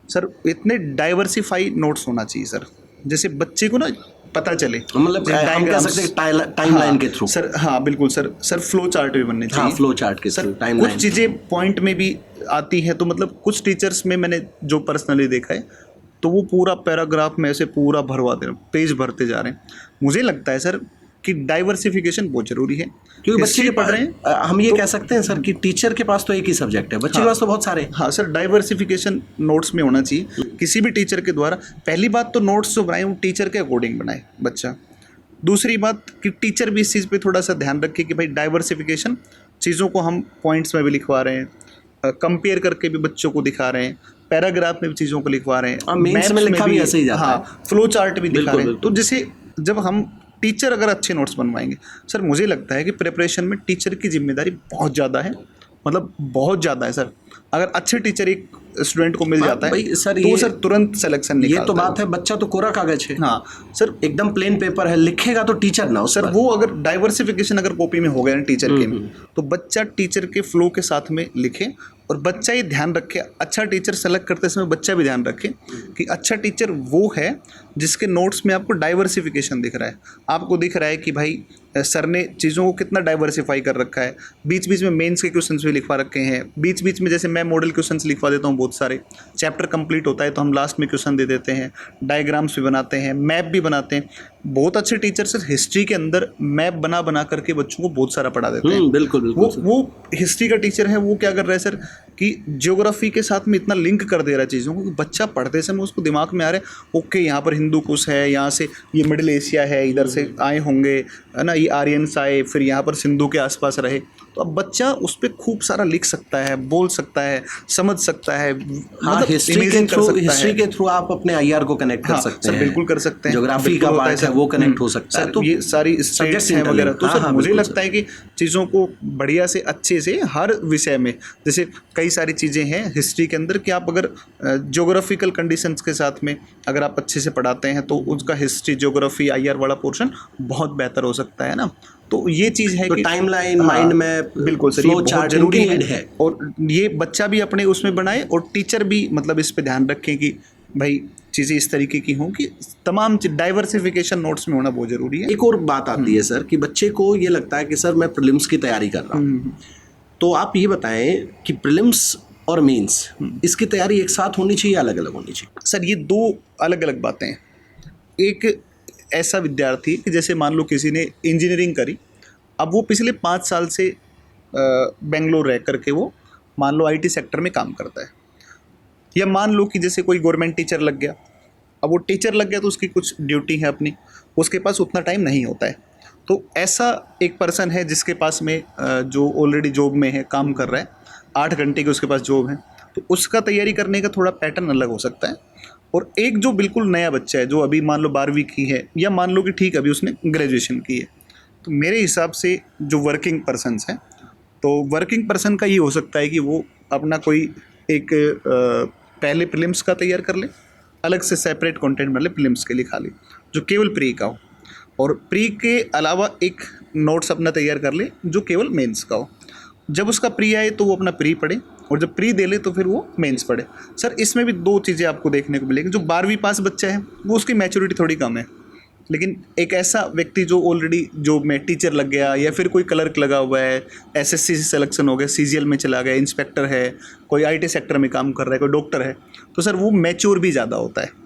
सर, इतने डाइवर्सिफाई नोट्स होना चाहिए सर, जैसे बच्चे को ना पता चले, मतलब हम कह सकते हैं टाइमलाइन के थ्रू। सर हाँ बिल्कुल सर फ्लो चार्ट भी बनने चाहिए। हाँ, फ्लो चार्ट के थ्रू टाइमलाइन। कुछ चीज़ें पॉइंट में भी आती हैं, तो मतलब कुछ टीचर्स में मैंने जो पर्सनली देखा है, तो वो पूरा पैराग्राफ में ऐसे पूरा भरवा दे रहे हैं, पेज भरते जा रहे हैं। मुझे लगता है सर कि डाइवर्सिफिकेशन बहुत ज़रूरी है, क्योंकि बच्चे पढ़ रहे हैं। हम ये कह सकते हैं सर कि टीचर के पास तो एक ही सब्जेक्ट है, बच्चे के पास तो बहुत सारे। हाँ सर, डाइवर्सिफिकेशन नोट्स में होना चाहिए किसी भी टीचर के द्वारा। पहली बात तो नोट्स जो बनाए वो टीचर के अकॉर्डिंग बनाए बच्चा। दूसरी बात कि टीचर भी इस चीज़ पे थोड़ा सा ध्यान रखे कि भाई डाइवर्सिफिकेशन, चीज़ों को हम पॉइंट्स में भी लिखवा रहे हैं, कंपेयर करके भी बच्चों को दिखा रहे हैं, पैराग्राफ में भी चीज़ों को लिखवा रहे हैं, मेंस में लिखा भी ऐसे ही जाता है। हाँ, फ्लो चार्ट भी दिखा रहे हैं। तो जैसे जब हम टीचर अगर अच्छे नोट्स बनवाएंगे सर, मुझे लगता है कि प्रिपरेशन में टीचर की जिम्मेदारी बहुत ज़्यादा है, मतलब बहुत ज़्यादा है सर। अगर अच्छे टीचर एक स्टूडेंट को मिल जाता है सर, तो सर तुरंत सिलेक्शन निकालता है। ये तो बात है, बच्चा तो कोरा कागज है। हाँ सर, एकदम प्लेन पेपर है, लिखेगा तो टीचर ना सर वो अगर डाइवर्सिफिकेशन अगर कॉपी में हो गया ना टीचर के में, तो बच्चा टीचर के फ्लो के साथ में लिखे, और बच्चा ये ध्यान रखे, अच्छा टीचर सेलेक्ट करते समय बच्चा भी ध्यान रखे कि अच्छा टीचर वो है जिसके नोट्स में आपको डाइवर्सिफिकेशन दिख रहा है, आपको दिख रहा है कि भाई सर ने चीज़ों को कितना डाइवर्सिफाई कर रखा है, बीच बीच में मेंस के क्वेश्चंस भी लिखवा रखे हैं, बीच बीच में जैसे मैं मॉडल क्वेश्चंस लिखवा देता हूँ बहुत सारे। चैप्टर कंप्लीट होता है तो हम लास्ट में क्वेश्चन दे देते हैं, डायग्राम्स भी बनाते हैं, मैप भी बनाते हैं। बहुत अच्छे टीचर से हिस्ट्री के अंदर मैप बना बना करके बच्चों को बहुत सारा पढ़ा देते हैं। बिल्कुल बिल्कुल। वो हिस्ट्री का टीचर है, वो क्या कर रहा है सर कि ज्योग्राफी के साथ में इतना लिंक कर दे रहा है चीज़ों को कि बच्चा पढ़ते समय उसको दिमाग में आ रहा है, ओके यहाँ पर हिंदू कुश है, यहाँ से ये मिडिल एशिया है, इधर से आए होंगे, है ना, ये आर्यंस आए, फिर यहाँ पर सिंधु के आसपास रहे। तो अब बच्चा उस पर खूब सारा लिख सकता है, बोल सकता है, समझ सकता है। हाँ, हिस्ट्री के थ्रू आप अपने आईआर को कनेक्ट कर सकते हैं। बिल्कुल कर सकते हैं। ज्योग्राफी का पार्ट है वो कनेक्ट हो सकता है। तो ये सारी स्टेट्स हैं वगैरह, तो सर मुझे लगता है कि चीज़ों को बढ़िया से अच्छे से हर विषय में, जैसे कई सारी चीज़ें हैं हिस्ट्री के अंदर कि आप अगर ज्योग्राफिकल कंडीशंस के साथ में अगर आप अच्छे से पढ़ाते हैं तो उसका हिस्ट्री, ज्योग्राफी, आईआर वाला पोर्शन बहुत बेहतर हो सकता है ना। तो ये चीज़ है तो कि टाइमलाइन, माइंड मैप, बिल्कुल सर, ये बहुत जरूरी है, और ये बच्चा भी अपने उसमें बनाए और टीचर भी मतलब इस पे ध्यान रखें कि भाई चीज़ें इस तरीके की हों कि तमाम डाइवर्सिफिकेशन नोट्स में होना बहुत ज़रूरी है। एक और बात आती है सर कि बच्चे को ये लगता है कि सर मैं प्रीलिम्स की तैयारी कर रहा हूँ, तो आप ये बताएं कि प्रीलिम्स और मेंस इसकी तैयारी एक साथ होनी चाहिए या अलग अलग होनी चाहिए? सर ये दो अलग अलग बातें हैं। एक ऐसा विद्यार्थी कि जैसे मान लो किसी ने इंजीनियरिंग करी, अब वो पिछले 5 साल से बेंगलोर रह करके वो मान लो आईटी सेक्टर में काम करता है, या मान लो कि जैसे कोई गवर्नमेंट टीचर लग गया, अब वो टीचर लग गया तो उसकी कुछ ड्यूटी है अपनी, उसके पास उतना टाइम नहीं होता है। तो ऐसा एक पर्सन है जिसके पास में जो ऑलरेडी जॉब में है, काम कर रहा है, 8 घंटे की उसके पास जॉब है, तो उसका तैयारी करने का थोड़ा पैटर्न अलग हो सकता है। और एक जो बिल्कुल नया बच्चा है, जो अभी मान लो 12वीं की है, या मान लो कि ठीक अभी उसने ग्रेजुएशन की है, तो मेरे हिसाब से जो वर्किंग पर्सन्स हैं, तो वर्किंग पर्सन का ये हो सकता है कि वो अपना कोई एक पहले प्रीलिम्स का तैयार कर ले, अलग से सेपरेट कंटेंट बना ले प्रीलिम्स के लिए खाली, जो केवल प्री का हो, और प्री के अलावा एक नोट्स अपना तैयार कर ले जो केवल मेंस का हो। जब उसका प्री आए तो वो अपना प्री पढ़े, और जब प्री दे ले तो फिर वो मेंस पढ़े। सर इसमें भी 2 चीज़ें आपको देखने को मिलेगी। जो 12वीं पास बच्चा है वो उसकी मैच्योरिटी थोड़ी कम है, लेकिन एक ऐसा व्यक्ति जो ऑलरेडी जॉब में टीचर लग गया, या फिर कोई क्लर्क लगा हुआ है, एसएससी से सिलेक्शन हो गया, सीजीएल में चला गया, इंस्पेक्टर है, कोई आईटी सेक्टर में काम कर रहा है, कोई डॉक्टर है, तो सर वो मैच्योर भी ज़्यादा होता है,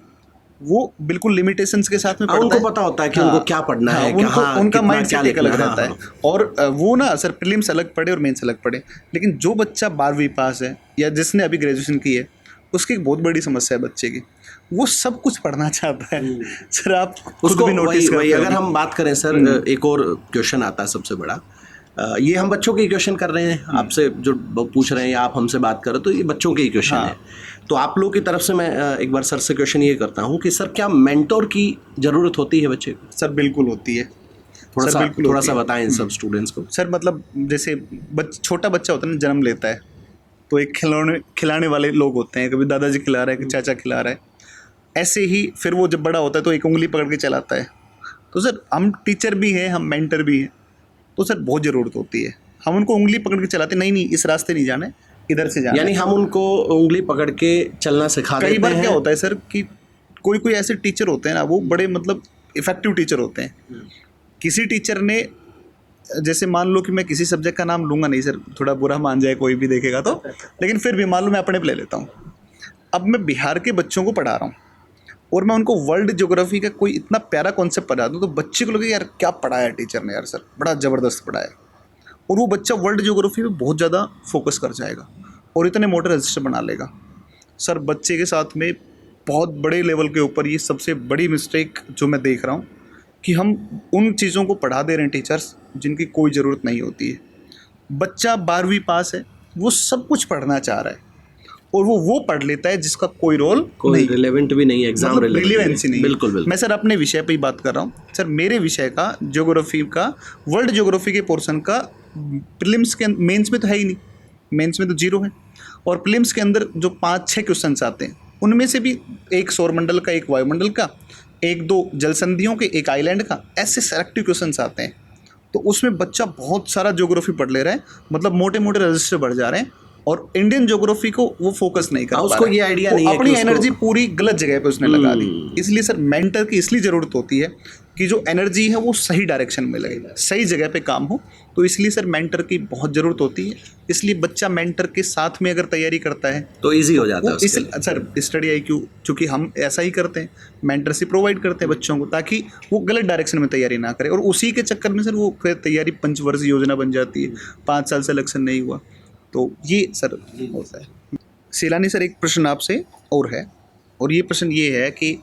वो बिल्कुल लिमिटेशंस के साथ में पढ़ता उनको है। पता होता है कि उनको क्या पढ़ना है, उनका माइंड सेट एक अलग रहता है। और वो ना सर प्रीलिम्स अलग पढ़े और मेंस अलग पढ़े। लेकिन जो बच्चा 12वीं पास है या जिसने अभी ग्रेजुएशन की है, उसकी एक बहुत बड़ी समस्या है बच्चे की, वो सब कुछ पढ़ना चाहता है। सर आप उसको भी नोटिस करते अगर हम बात करें सर, एक और क्वेश्चन आता है सबसे बड़ा, ये हम बच्चों के क्वेश्चन कर रहे हैं, आपसे जो पूछ रहे हैं या आप हमसे बात कर रहे हो, तो ये बच्चों के क्वेश्चन है। तो आप लोगों की तरफ से मैं एक बार सर से क्वेश्चन ये करता हूँ कि सर क्या मेंटोर की ज़रूरत होती है बच्चे को? सर बिल्कुल होती है। थोड़ा सा बताएं सब स्टूडेंट्स को। सर मतलब जैसे छोटा बच्चा होता है ना, जन्म लेता है, तो एक खिलाने वाले लोग होते हैं, कभी दादाजी खिला रहा है, कभी चाचा खिला रहा है, ऐसे ही फिर वो जब बड़ा होता है तो एक उंगली पकड़ के चलाता है। तो सर हम टीचर भी हैं, हम मेंटर भी हैं, तो सर बहुत ज़रूरत होती है। हम उनको उंगली पकड़ के चलाते, नहीं इस रास्ते नहीं जाना है, इधर से जाना, यानी हम उनको उंगली पकड़ के चलना सिखा देते हैं। कई बार क्या होता है सर कि कोई ऐसे टीचर होते हैं ना, वो बड़े मतलब इफेक्टिव टीचर होते हैं। किसी टीचर ने, जैसे मान लो कि मैं किसी सब्जेक्ट का नाम लूँगा नहीं सर, थोड़ा बुरा मान जाए कोई भी देखेगा तो, लेकिन फिर भी मान लो मैं अपने पे ले लेता हूँ। अब मैं बिहार के बच्चों को पढ़ा रहा हूँ और मैं उनको वर्ल्ड ज्योग्राफी का कोई इतना प्यारा कॉन्सेप्ट पढ़ा दूँ, तो बच्चे को लगे यार क्या पढ़ाया टीचर ने, यार सर बड़ा ज़बरदस्त पढ़ाया, और वो बच्चा वर्ल्ड ज्योग्राफी पे बहुत ज़्यादा फोकस कर जाएगा और इतने मोटे रजिस्टर बना लेगा। सर बच्चे के साथ में बहुत बड़े लेवल के ऊपर ये सबसे बड़ी मिस्टेक जो मैं देख रहा हूँ कि हम उन चीज़ों को पढ़ा दे रहे हैं टीचर्स जिनकी कोई ज़रूरत नहीं होती है। बच्चा 12वीं पास है, वो सब कुछ पढ़ना चाह रहा है और वो पढ़ लेता है जिसका कोई रोल नहीं, रिलेवेंट भी नहीं है, एग्जाम रिलेवेंसी नहीं। बिल्कुल। मैं सर अपने विषय पे ही बात कर रहा हूँ। सर मेरे विषय का ज्योग्राफी का, वर्ल्ड ज्योग्राफी के पोर्शन का प्रीलिम्स के मेंस में तो है ही नहीं, मेंस में तो 0 है, और प्रीलिम्स के अंदर जो 5-6 क्वेश्चंस आते हैं उनमें से भी एक सौरमंडल का, एक वायुमंडल का, 1-2 जल संधियों के, एक आइलैंड का, ऐसे सेलेक्टिव क्वेश्चंस आते हैं। तो उसमें बच्चा बहुत सारा ज्योग्राफी पढ़ ले रहा है, मतलब मोटे मोटे रजिस्टर बढ़ जा रहे हैं, और इंडियन ज्योग्राफी को वो फोकस नहीं कर पा रहा है। उसको ये आइडिया नहीं है, अपनी एनर्जी पूरी गलत जगह पे उसने लगा दी। इसलिए सर मेंटर की इसलिए ज़रूरत होती है कि जो एनर्जी है वो सही डायरेक्शन में लगे, सही जगह पे काम हो। तो इसलिए सर मेंटर की बहुत ज़रूरत होती है। इसलिए बच्चा मेंटर के साथ में अगर तैयारी करता है तो ईजी हो जाता है। सर स्टडी IQ, चूँकि हम ऐसा ही करते हैं, मेंटर से प्रोवाइड करते हैं बच्चों को, ताकि वो गलत डायरेक्शन में तैयारी ना करे, और उसी के चक्कर में सर वो फिर तैयारी पंचवर्षीय योजना बन जाती है, 5 साल सिलेक्शन नहीं हुआ। तो ये सर होता है। सैलानी सर, एक प्रश्न आपसे और है, और ये प्रश्न ये है कि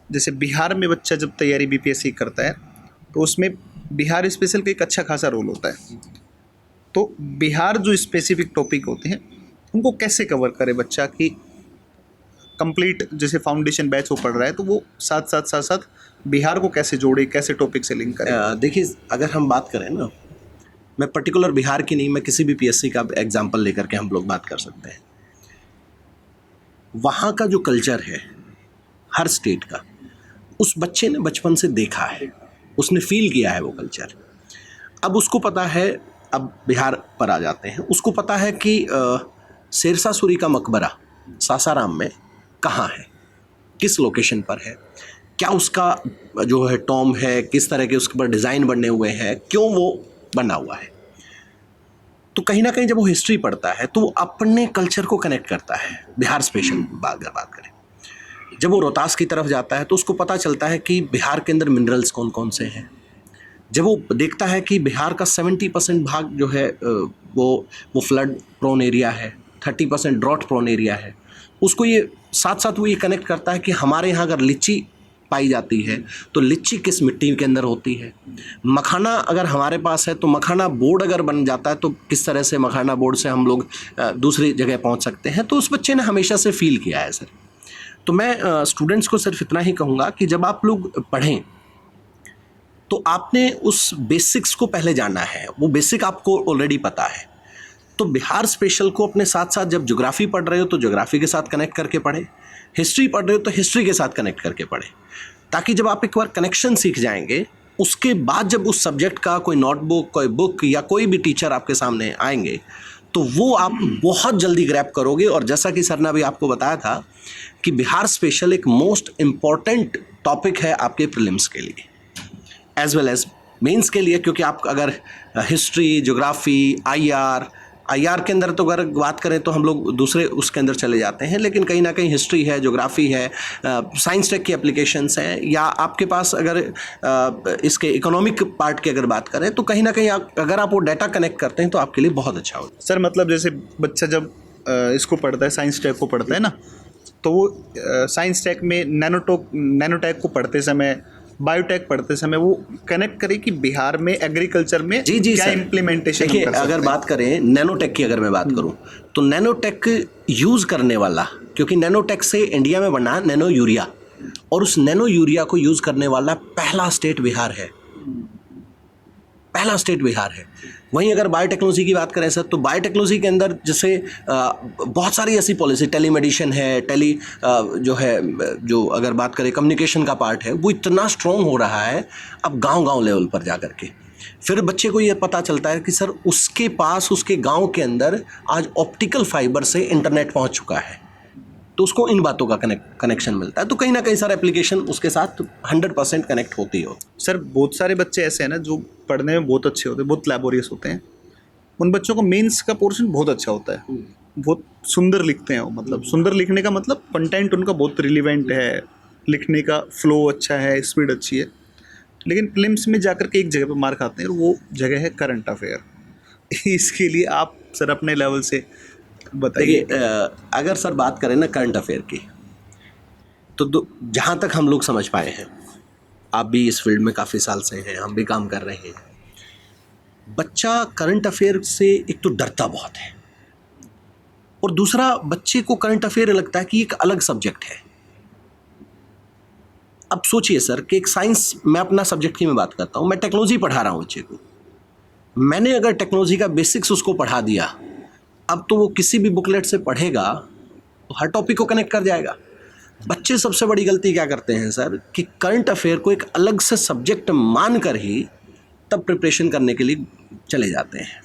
जैसे बिहार में बच्चा जब तैयारी BPSC करता है तो उसमें बिहार स्पेशल का एक अच्छा खासा रोल होता है। तो बिहार जो स्पेसिफिक टॉपिक होते हैं उनको कैसे कवर करे बच्चा कि कंप्लीट, जैसे फाउंडेशन बैच वो पढ़ रहा है तो वो साथ बिहार को कैसे जोड़े, कैसे टॉपिक से लिंक करे? देखिए, अगर हम बात करें ना, मैं पर्टिकुलर बिहार की नहीं, मैं किसी भी PSC का एग्जाम्पल लेकर के हम लोग बात कर सकते हैं। वहाँ का जो कल्चर है हर स्टेट का, उस बच्चे ने बचपन से देखा है, उसने फील किया है वो कल्चर। अब उसको पता है, अब बिहार पर आ जाते हैं, उसको पता है कि शेरशाह सूरी का मकबरा सासाराम में कहाँ है, किस लोकेशन पर है, क्या उसका जो है टॉम है, किस तरह के उसके पर डिज़ाइन बने हुए हैं, क्यों वो बना हुआ है। तो कहीं ना कहीं जब वो हिस्ट्री पढ़ता है तो वो अपने कल्चर को कनेक्ट करता है। बिहार स्पेशल अगर बात करें जब वो रोहतास की तरफ जाता है तो उसको पता चलता है कि बिहार के अंदर मिनरल्स कौन कौन से हैं। जब वो देखता है कि बिहार का 70% भाग जो है वो फ्लड प्रोन एरिया है, 30% ड्रॉट प्रोन एरिया है, उसको ये साथ साथ वो ये कनेक्ट करता है कि हमारे यहाँ अगर लीची पाई जाती है तो लीची किस मिट्टी के अंदर होती है, मखाना अगर हमारे पास है तो मखाना बोर्ड अगर बन जाता है तो किस तरह से मखाना बोर्ड से हम लोग दूसरी जगह पहुँच सकते हैं। तो उस बच्चे ने हमेशा से फील किया है सर। तो मैं स्टूडेंट्स को सिर्फ इतना ही कहूँगा कि जब आप लोग पढ़ें तो आपने उस बेसिक्स को पहले जानना है, वो बेसिक आपको ऑलरेडी पता है। तो बिहार स्पेशल को अपने साथ साथ जब ज्योग्राफी पढ़ रहे हो तो ज्योग्राफी के साथ कनेक्ट करके पढ़ें, हिस्ट्री पढ़ रहे हो तो हिस्ट्री के साथ कनेक्ट करके पढ़ें, ताकि जब आप एक बार कनेक्शन सीख जाएंगे उसके बाद जब उस सब्जेक्ट का कोई नोटबुक, कोई बुक या कोई भी टीचर आपके सामने आएंगे तो वो आप बहुत जल्दी ग्रैब करोगे। और जैसा कि सर ने अभी आपको बताया था कि बिहार स्पेशल एक मोस्ट इम्पॉर्टेंट टॉपिक है आपके प्रीलिम्स के लिए एज वेल एज मेंस के लिए, क्योंकि आप अगर हिस्ट्री, ज्योग्राफी, आईआर के अंदर तो अगर बात करें तो हम लोग दूसरे उसके अंदर चले जाते हैं, लेकिन कहीं ना कहीं हिस्ट्री है, ज्योग्राफी है, साइंस टेक की एप्लीकेशंस हैं, या आपके पास अगर इसके इकोनॉमिक पार्ट की अगर बात करें तो कहीं ना कहीं अगर आप वो डाटा कनेक्ट करते हैं तो आपके लिए बहुत अच्छा होगा। सर मतलब जैसे बच्चा जब इसको पढ़ता है, साइंस टेक को पढ़ता है ना, तो वो साइंस टेक में नैनोटेक को पढ़ते समय, बायोटेक पढ़ते समय वो कनेक्ट करे कि बिहार में एग्रीकल्चर में जी क्या इम्प्लीमेंटेशन देखिए, अगर बात करें नैनोटेक की, अगर मैं बात करूं तो नैनोटेक यूज़ करने वाला, क्योंकि नैनोटेक से इंडिया में बना नैनो यूरिया, और उस नैनो यूरिया को यूज़ करने वाला पहला स्टेट बिहार है, पहला स्टेट बिहार है। वहीं अगर बायोटेक्नोलॉजी की बात करें सर, तो बायोटेक्नोलॉजी के अंदर जैसे बहुत सारी ऐसी पॉलिसी, टेलीमेडिसिन है, जो अगर बात करें कम्युनिकेशन का पार्ट है, वो इतना स्ट्रॉन्ग हो रहा है अब गांव-गांव लेवल पर जा कर के। फिर बच्चे को ये पता चलता है कि सर उसके पास, उसके गांव के अंदर आज ऑप्टिकल फाइबर से इंटरनेट पहुंच चुका है, तो उसको इन बातों का कनेक्शन मिलता है। तो कहीं ना कहीं सर एप्लीकेशन उसके साथ 100% कनेक्ट होती हो। सर बहुत सारे बच्चे ऐसे हैं ना जो पढ़ने में बहुत अच्छे होते हैं, बहुत लैबोरियस होते हैं, उन बच्चों को मेंस का पोर्शन बहुत अच्छा होता है, बहुत सुंदर लिखते हैं वो, मतलब सुंदर लिखने का मतलब कंटेंट उनका बहुत रिलीवेंट है, लिखने का फ्लो अच्छा है, स्पीड अच्छी है, लेकिन प्रीलिम्स में जाकर के एक जगह पर मार खाते हैं और वो जगह है करंट अफेयर। इसके लिए आप सर अपने लेवल से बताइए। अगर सर बात करें ना करंट अफेयर की, तो जहाँ तक हम लोग समझ पाए हैं, आप भी इस फील्ड में काफ़ी साल से हैं, हम भी काम कर रहे हैं, बच्चा करंट अफेयर से एक तो डरता बहुत है, और दूसरा बच्चे को करंट अफेयर लगता है कि एक अलग सब्जेक्ट है। अब सोचिए सर कि एक साइंस, मैं अपना सब्जेक्ट की मैं बात करता हूँ, मैं टेक्नोलॉजी पढ़ा रहा हूँ बच्चे को, मैंने अगर टेक्नोलॉजी का बेसिक्स उसको पढ़ा दिया, अब तो वो किसी भी बुकलेट से पढ़ेगा तो हर टॉपिक को कनेक्ट कर जाएगा। बच्चे सबसे बड़ी गलती क्या करते हैं सर कि करंट अफेयर को एक अलग से सब्जेक्ट मानकर ही तब प्रिपरेशन करने के लिए चले जाते हैं।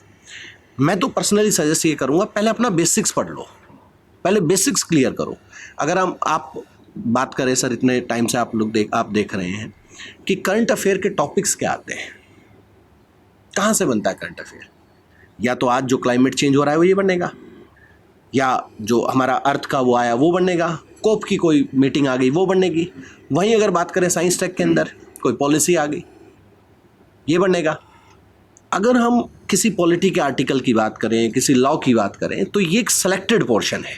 मैं तो पर्सनली सजेस्ट ये करूँगा, पहले अपना बेसिक्स पढ़ लो, पहले बेसिक्स क्लियर करो। अगर आप बात करें सर, इतने टाइम से आप देख रहे हैं कि करंट अफेयर के टॉपिक्स क्या आते हैं, कहाँ से बनता है करंट अफेयर? या तो आज जो क्लाइमेट चेंज हो रहा है वो ये बनेगा, या जो हमारा अर्थ का वो आया वो बनेगा, कोप की कोई मीटिंग आ गई वो बनेगी। वहीं अगर बात करें साइंस टेक के अंदर कोई पॉलिसी आ गई, ये बनेगा। अगर हम किसी पॉलिटी के आर्टिकल की बात करें, किसी लॉ की बात करें, तो ये एक सेलेक्टेड पोर्शन है,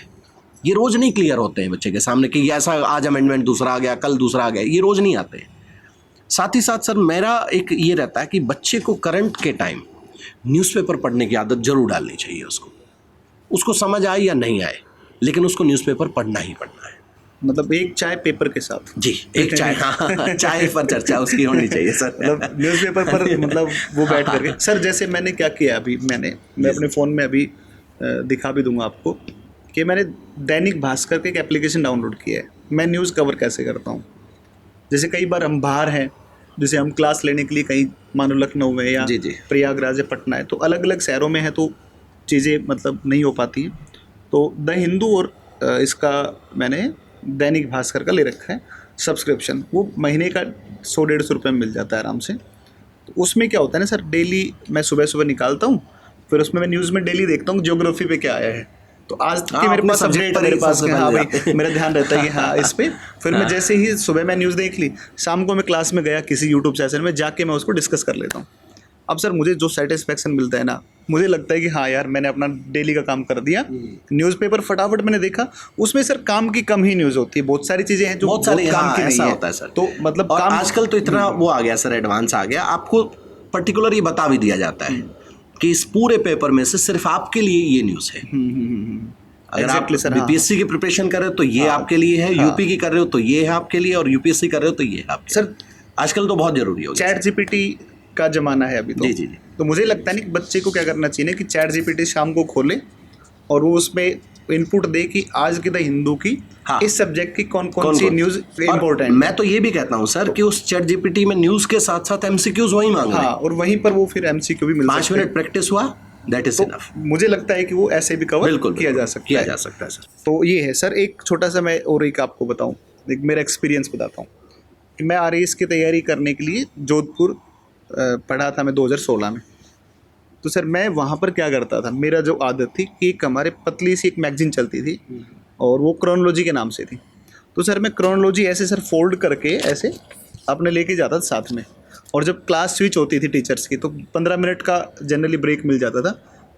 ये रोज़ नहीं क्लियर होते हैं बच्चे के सामने कि ऐसा आज अमेंडमेंट दूसरा आ गया, कल दूसरा आ गया, ये रोज़ नहीं आते। साथ ही साथ सर मेरा एक ये रहता है कि बच्चे को करंट के टाइम न्यूज़पेपर पढ़ने की आदत जरूर डालनी चाहिए। उसको समझ आए या नहीं आए, लेकिन उसको न्यूज़पेपर पढ़ना ही पढ़ना है। मतलब एक चाय पेपर के साथ। जी, एक चाय, हाँ, चाय पर चर्चा उसकी होनी चाहिए सर। मतलब न्यूज़पेपर पर मतलब वो बैठ करके। सर जैसे मैंने क्या किया अभी, मैं अपने फ़ोन में अभी दिखा भी दूंगा आपको कि मैंने दैनिक भास्कर के एक एप्लीकेशन डाउनलोड किया है। मैं न्यूज़ कवर कैसे करता हूँ, जैसे कई बार हम बाहर हैं, जैसे हम क्लास लेने के लिए कहीं मानो लखनऊ में या प्रयागराज या पटना है, तो अलग अलग शहरों में है तो चीज़ें मतलब नहीं हो पाती हैं। तो द हिंदू और इसका मैंने दैनिक भास्कर का ले रखा है सब्सक्रिप्शन, वो महीने का 100-150 रुपये में मिल जाता है आराम से। तो उसमें क्या होता है ना सर, डेली मैं सुबह सुबह निकालता हूँ, फिर उसमें मैं न्यूज़ में डेली देखता हूँ ज्योग्राफी पे क्या आया है, तो आज हाँ, की मेरे अपने पास subject अपडेट पर मेरे ही पास सबसे कि हाँ पहले भाई जाते हैं। मेरा ध्यान रहता है कि हाँ इस पे। फिर मैं जैसे ही सुबह मैं न्यूज़ देख ली, शाम को मैं क्लास में गया किसी यूट्यूब सेशन में जाके मैं उसको डिस्कस कर लेता हूँ। अब सर मुझे जो सेटिस्फेक्शन मिलता है ना, मुझे लगता है कि हाँ यार मैंने अपना डेली का काम कर दिया। न्यूज़पेपर फटाफट मैंने देखा, उसमें सर काम की कम ही न्यूज़ होती है, बहुत सारी चीज़ें हैं जो बहुत सारे, काम हाँ, की नहीं ऐसा है। होता है सर। तो मतलब और काम आजकल तो इतना वो आ गया सर, एडवांस आ गया, आपको पर्टिकुलर ये बता भी दिया जाता है कि इस पूरे पेपर में से सिर्फ आपके लिए ये न्यूज़ है। अगर Exactly आप सर, हाँ, बीपीएससी की प्रिपरेशन कर रहे हो तो ये आपके लिए है, यूपी की कर रहे हो तो ये है आपके लिए, और यूपीएससी कर रहे हो तो ये है आपके सर, लिए। आजकल तो बहुत जरूरी हो गया चैट सर। जीपीटी का जमाना है अभी तो। जी, जी, जी। तो मुझे लगता नहीं कि बच्चे को क्या करना चाहिए कि चैट जीपीटी शाम को खोले और वो उसमें इनपुट दे कि आज की द हिंदू की हाँ। इस सब्जेक्ट की कौन कौन कौन सी कौन न्यूज़ और इम्पोर्टेंट मैं तो ये भी कहता हूँ सर कि उस चैट जीपीटी में न्यूज़ के साथ साथ एमसीक्यूज वही मांग रहे हाँ, हैं। और वहीं पर वो फिर एमसीक्यू भी मिल 5 सकते हैं। मिनट प्रैक्टिस हुआ, दैट इज तो इनफ। मुझे लगता है कि वो ऐसे भी कवर बिल्कुल किया जा सकता किया है। जा सकता है सर। तो ये है सर, एक छोटा सा मैं और एक आपको बताऊं, एक मेरा एक्सपीरियंस बताता हूँ कि मैं आरएएस की तैयारी करने के लिए जोधपुर पढ़ा था मैं 2016 में। तो सर मैं वहाँ पर क्या करता था, मेरा जो आदत थी कि एक हमारे पतली सी एक मैगजीन चलती थी और वो क्रोनोलॉजी के नाम से थी। तो सर मैं क्रोनोलॉजी ऐसे सर फोल्ड करके ऐसे अपने लेके जाता था साथ में, और जब क्लास स्विच होती थी टीचर्स की तो 15 मिनट का जनरली ब्रेक मिल जाता था।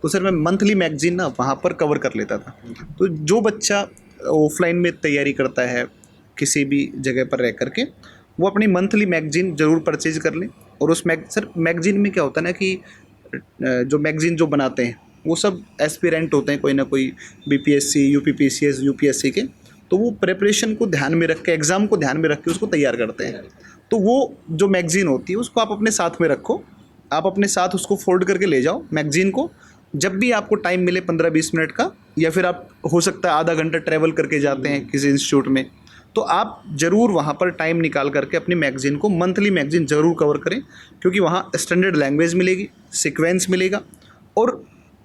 तो सर मैं मंथली मैगजीन ना वहाँ पर कवर कर लेता था। तो जो बच्चा ऑफलाइन में तैयारी करता है किसी भी जगह पर रह करके, वो अपनी मंथली मैगजीन ज़रूर परचेज कर लें। और उस सर मैगजीन में क्या होता है ना कि जो मैगजीन जो बनाते हैं वो सब एस्पिरेंट होते हैं, कोई ना कोई बीपीएससी, यूपीपीसीएस, यूपीएससी के। तो वो प्रिपरेशन को ध्यान में रख के, एग्ज़ाम को ध्यान में रख के उसको तैयार करते हैं। तो वो जो मैगजीन होती है उसको आप अपने साथ में रखो, आप अपने साथ उसको फोल्ड करके ले जाओ मैगजीन को। जब भी आपको टाइम मिले 15-20 मिनट का, या फिर आप हो सकता है आधा घंटा ट्रैवल करके जाते हैं किसी इंस्टीट्यूट में, तो आप ज़रूर वहाँ पर टाइम निकाल करके अपनी मैगज़ीन को, मंथली मैगज़ीन ज़रूर कवर करें, क्योंकि वहाँ स्टैंडर्ड लैंग्वेज मिलेगी, सीक्वेंस मिलेगा, और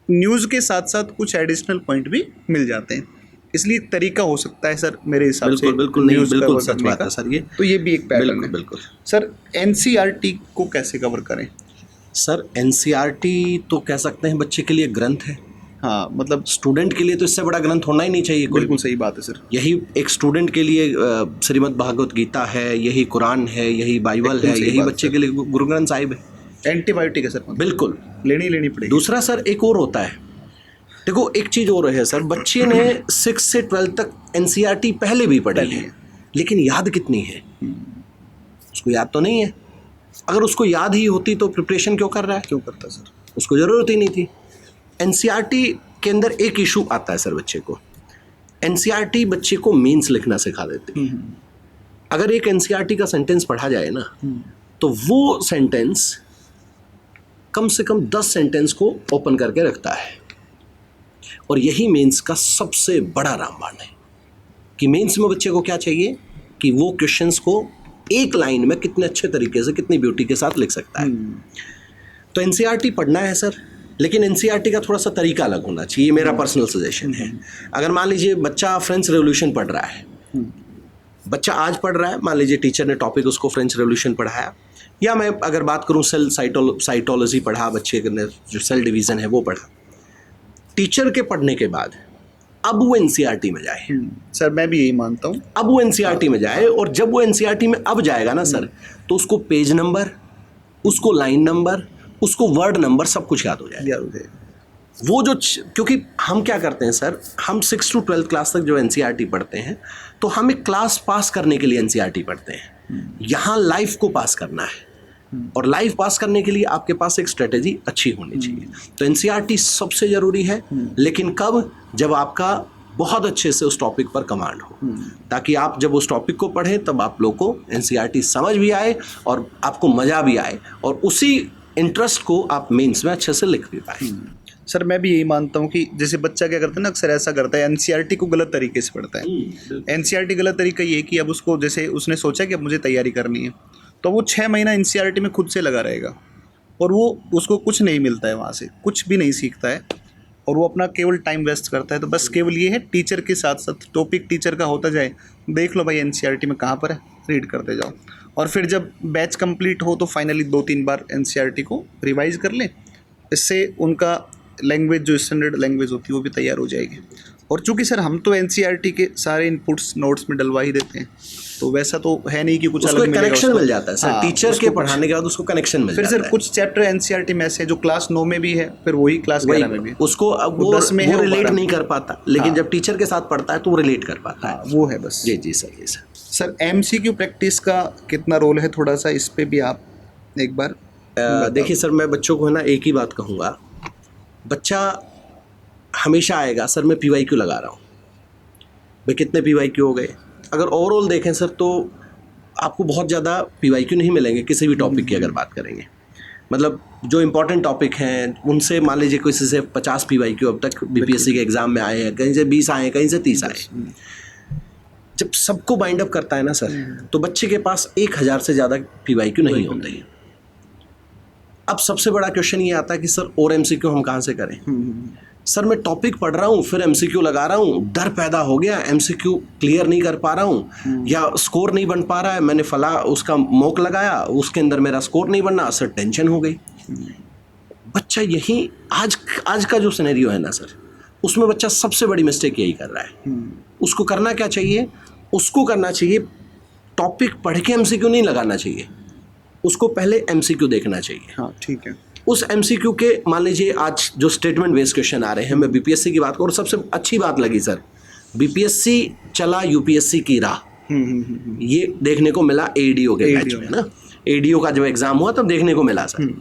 न्यूज़ के साथ साथ कुछ एडिशनल पॉइंट भी मिल जाते हैं। इसलिए एक तरीका हो सकता है सर मेरे हिसाब से बिल्कुल बिल्कुल नहीं, न्यूज़ बिल्कुल कवर सच करने बात का। है सर ये। तो ये भी एक पैटर्न बिल्कुल है। बिल्कुल सर एनसीईआरटी को कैसे कवर करें? सर एनसीईआरटी तो कह सकते हैं बच्चे के लिए ग्रंथ है। हाँ, मतलब स्टूडेंट के लिए तो इससे बड़ा ग्रंथ होना ही नहीं चाहिए कोई। बिल्कुल सही बात है सर। यही एक स्टूडेंट के लिए श्रीमद् भागवत गीता है, यही कुरान है, यही बाइबल एकदम है, सही यही बात बच्चे सर। के लिए गुरु ग्रंथ साहिब है। एंटीबायोटिक है सर, बिल्कुल। लेनी पड़ेगी। दूसरा सर एक और होता है, देखो एक चीज़ और है सर, बच्चे ने 6 से 12 तक एनसीईआरटी पहले भी पढ़ी है, लेकिन याद कितनी है? उसको याद तो नहीं है। अगर उसको याद ही होती तो प्रिपरेशन क्यों कर रहा है? क्यों करता सर? उसको ज़रूरत ही नहीं थी। एनसीईआरटी के अंदर एक इशू आता है सर बच्चे को, एनसीईआरटी बच्चे को मीन्स लिखना सिखा देती है। अगर एक एनसीईआरटी का सेंटेंस पढ़ा जाए ना, तो वो सेंटेंस कम से कम 10 सेंटेंस को ओपन करके रखता है। और यही मेंस का सबसे बड़ा रामबाण है कि मेंस में बच्चे को क्या चाहिए कि वो क्वेश्चंस को एक लाइन में कितने अच्छे तरीके से, कितनी ब्यूटी के साथ लिख सकता है। तो एनसीईआरटी पढ़ना है सर, लेकिन एनसीईआरटी का थोड़ा सा तरीका अलग होना चाहिए, मेरा पर्सनल सजेशन है। अगर मान लीजिए बच्चा फ्रेंच रेवोल्यूशन पढ़ रहा है, बच्चा आज पढ़ रहा है, मान लीजिए टीचर ने टॉपिक उसको फ्रेंच रेवोल्यूशन पढ़ाया, या मैं अगर बात करूं सेल साइटोलॉजी पढ़ा बच्चे ने, जो सेल डिवीज़न है वो पढ़ा, टीचर के पढ़ने के बाद अब वो एनसीईआरटी में जाए। सर मैं भी यही मानता हूँ, अब वो एनसीईआरटी में जाए, और जब वो एनसीईआरटी में अब जाएगा ना सर, तो उसको पेज नंबर, उसको लाइन नंबर, उसको वर्ड नंबर सब कुछ याद हो जाए। याद हो जाएगा। वो जो क्योंकि हम क्या करते हैं सर, हम 6 to 12 क्लास तक जो एनसीईआरटी पढ़ते हैं, तो हम एक क्लास पास करने के लिए एनसीईआरटी पढ़ते हैं। यहाँ लाइफ को पास करना है, और लाइफ पास करने के लिए आपके पास एक स्ट्रेटेजी अच्छी होनी चाहिए। तो एनसीईआरटी सबसे ज़रूरी है, लेकिन कब? जब आपका बहुत अच्छे से उस टॉपिक पर कमांड हो, ताकि आप जब उस टॉपिक को पढ़ें तब आप लोग को एनसीईआरटी समझ भी आए और आपको मज़ा भी आए, और उसी इंटरेस्ट को आप मेंस में अच्छे से लिख भी पाए। सर मैं भी यही मानता हूँ कि जैसे बच्चा क्या करता है ना, अक्सर ऐसा करता है, एनसीईआरटी को गलत तरीके से पढ़ता है। एनसीईआरटी गलत तरीका ये है कि अब उसको, जैसे उसने सोचा कि अब मुझे तैयारी करनी है, तो वो 6 महीना एनसीईआरटी में खुद से लगा रहेगा, और वो उसको कुछ नहीं मिलता है, वहाँ से कुछ भी नहीं सीखता है, और वो अपना केवल टाइम वेस्ट करता है। तो बस केवल ये है, टीचर के साथ साथ टॉपिक टीचर का होता जाए, देख लो भाई एनसीईआरटी में कहाँ पर है, रीड करते जाओ, और फिर जब बैच कंप्लीट हो तो फाइनली 2-3 बार एनसीईआरटी को रिवाइज कर लें। इससे उनका लैंग्वेज, जो स्टैंडर्ड लैंग्वेज होती है, वो भी तैयार हो जाएगी। और चूंकि सर हम तो एनसीईआरटी के सारे इनपुट्स नोट्स में डलवा ही देते हैं, तो वैसा तो है नहीं कि कुछ उसको अलग एक मिलेगा कनेक्शन उसको। मिल जाता है सर, हाँ, टीचर उसको के कुछ- पढ़ाने के बाद उसको कनेक्शन मिल फिर जाता सर है। कुछ चैप्टर एनसीईआरटी में से जो क्लास 9 में भी है, फिर वही क्लास 11 में भी है। उसको अब वो वो 10 में है, वो वो रिलेट 12 नहीं कर पाता, लेकिन जब टीचर के साथ पढ़ता है तो वो रिलेट कर पाता है। वो है बस। जी जी सर, जी सर। सर एमसीक्यू प्रैक्टिस का कितना रोल है, थोड़ा सा इस पे भी आप एक बार देखिए सर, मैं बच्चों को है ना एक ही बात कहूँगा, बच्चा हमेशा आएगा सर मैं पीवाईक्यू लगा रहा हूँ, भाई कितने पीवाईक्यू हो गए। अगर ओवरऑल देखें सर तो आपको बहुत ज़्यादा पीवाईक्यू नहीं मिलेंगे किसी भी टॉपिक की अगर बात करेंगे। मतलब जो इम्पोर्टेंट टॉपिक हैं उनसे मान लीजिए किसी से 50 पीवाईक्यू अब तक बीपीएससी के एग्ज़ाम में आए हैं, कहीं से 20 आए हैं, कहीं से 30 आए। जब सबको बाइंड अप करता है ना सर, तो बच्चे के पास 1000 से ज़्यादा पीवाईक्यू नहीं होते हैं। अब सबसे बड़ा क्वेश्चन ये आता है कि सर और एमसीक्यू हम कहाँ से करें। सर मैं टॉपिक पढ़ रहा हूँ फिर एमसीक्यू लगा रहा हूँ, डर पैदा हो गया, एमसीक्यू क्लियर नहीं कर पा रहा हूँ या स्कोर नहीं बन पा रहा है, मैंने फला उसका मॉक लगाया उसके अंदर मेरा स्कोर नहीं बनना, सर टेंशन हो गई। बच्चा यही आज का जो सिनेरियो है ना सर, उसमें बच्चा सबसे बड़ी मिस्टेक यही कर रहा है। उसको करना क्या चाहिए, उसको करना चाहिए टॉपिक पढ़ के एमसीक्यू नहीं लगाना चाहिए, उसको पहले एमसीक्यू देखना चाहिए। हाँ ठीक है। उस एमसीक्यू के मान लीजिए आज जो स्टेटमेंट बेस्ड क्वेश्चन आ रहे हैं, मैं बीपीएससी की बात करूँ, सबसे अच्छी बात लगी सर, बीपीएससी चला यूपीएससी की राह, ये देखने को मिला एडीओ के बैच में ना, एडीओ का जब एग्जाम हुआ तब देखने को मिला सर,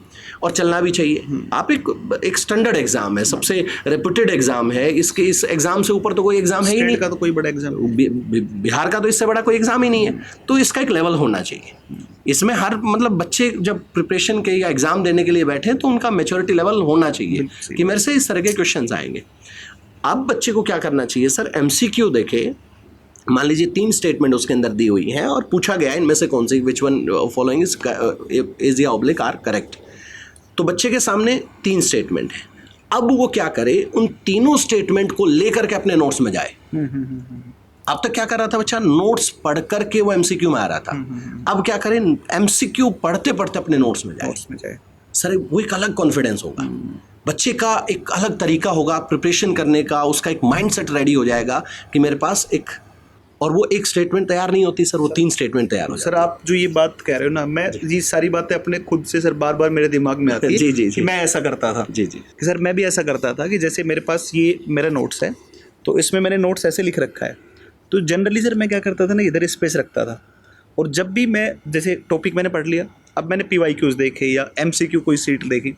और चलना भी चाहिए। आप एक स्टैंडर्ड एग्जाम है, सबसे रेपुटेड एग्जाम है, इस एग्जाम से ऊपर तो कोई एग्जाम है ही नहीं का तो कोई बड़ा एग्जाम, बिहार का तो इससे बड़ा कोई एग्जाम ही नहीं है, तो इसका एक लेवल होना चाहिए। इसमें हर मतलब बच्चे जब प्रिपरेशन के या एग्जाम देने के लिए बैठे तो उनका मैच्योरिटी लेवल होना चाहिए कि मेरे से इस तरह के क्वेश्चंस आएंगे। अब बच्चे को क्या करना चाहिए सर, एमसीक्यू देखे, मान लीजिए 3 स्टेटमेंट उसके अंदर दी हुई हैं और पूछा गया इनमें से कौन सी विच वन फॉलोइंग इज या ऑब्लिक आर करेक्ट। तो बच्चे के सामने 3 स्टेटमेंट हैं, अब वो क्या करे, उन तीनों स्टेटमेंट को लेकर के अपने नोट्स में जाए। अब तक क्या कर रहा था बच्चा, नोट्स पढ़ करके वो एमसीक्यू में आ रहा था, अब क्या करें, एमसीक्यू पढ़ते पढ़ते अपने नोट्स में जाए। सर वो एक अलग कॉन्फिडेंस होगा, बच्चे का एक अलग तरीका होगा प्रिपरेशन करने का, उसका एक माइंडसेट रेडी हो जाएगा कि मेरे पास एक, और वो एक स्टेटमेंट तैयार नहीं होती सर, वो 3 स्टेटमेंट तैयार हो। सर आप जो ये बात कह रहे हो ना, मैं ये सारी बातें अपने खुद से सर बार बार मेरे दिमाग में आती है जी जी कि मैं ऐसा करता था। जी जी कि सर मैं भी ऐसा करता था कि जैसे मेरे पास ये मेरा नोट्स है, तो इसमें मैंने नोट्स ऐसे लिख रखा है, तो जनरली सर मैं क्या करता था ना, इधर स्पेस रखता था, और जब भी मैं जैसे टॉपिक मैंने पढ़ लिया, अब मैंने पीवाईक्यूज देखे या एमसीक्यू कोई सीट देखी,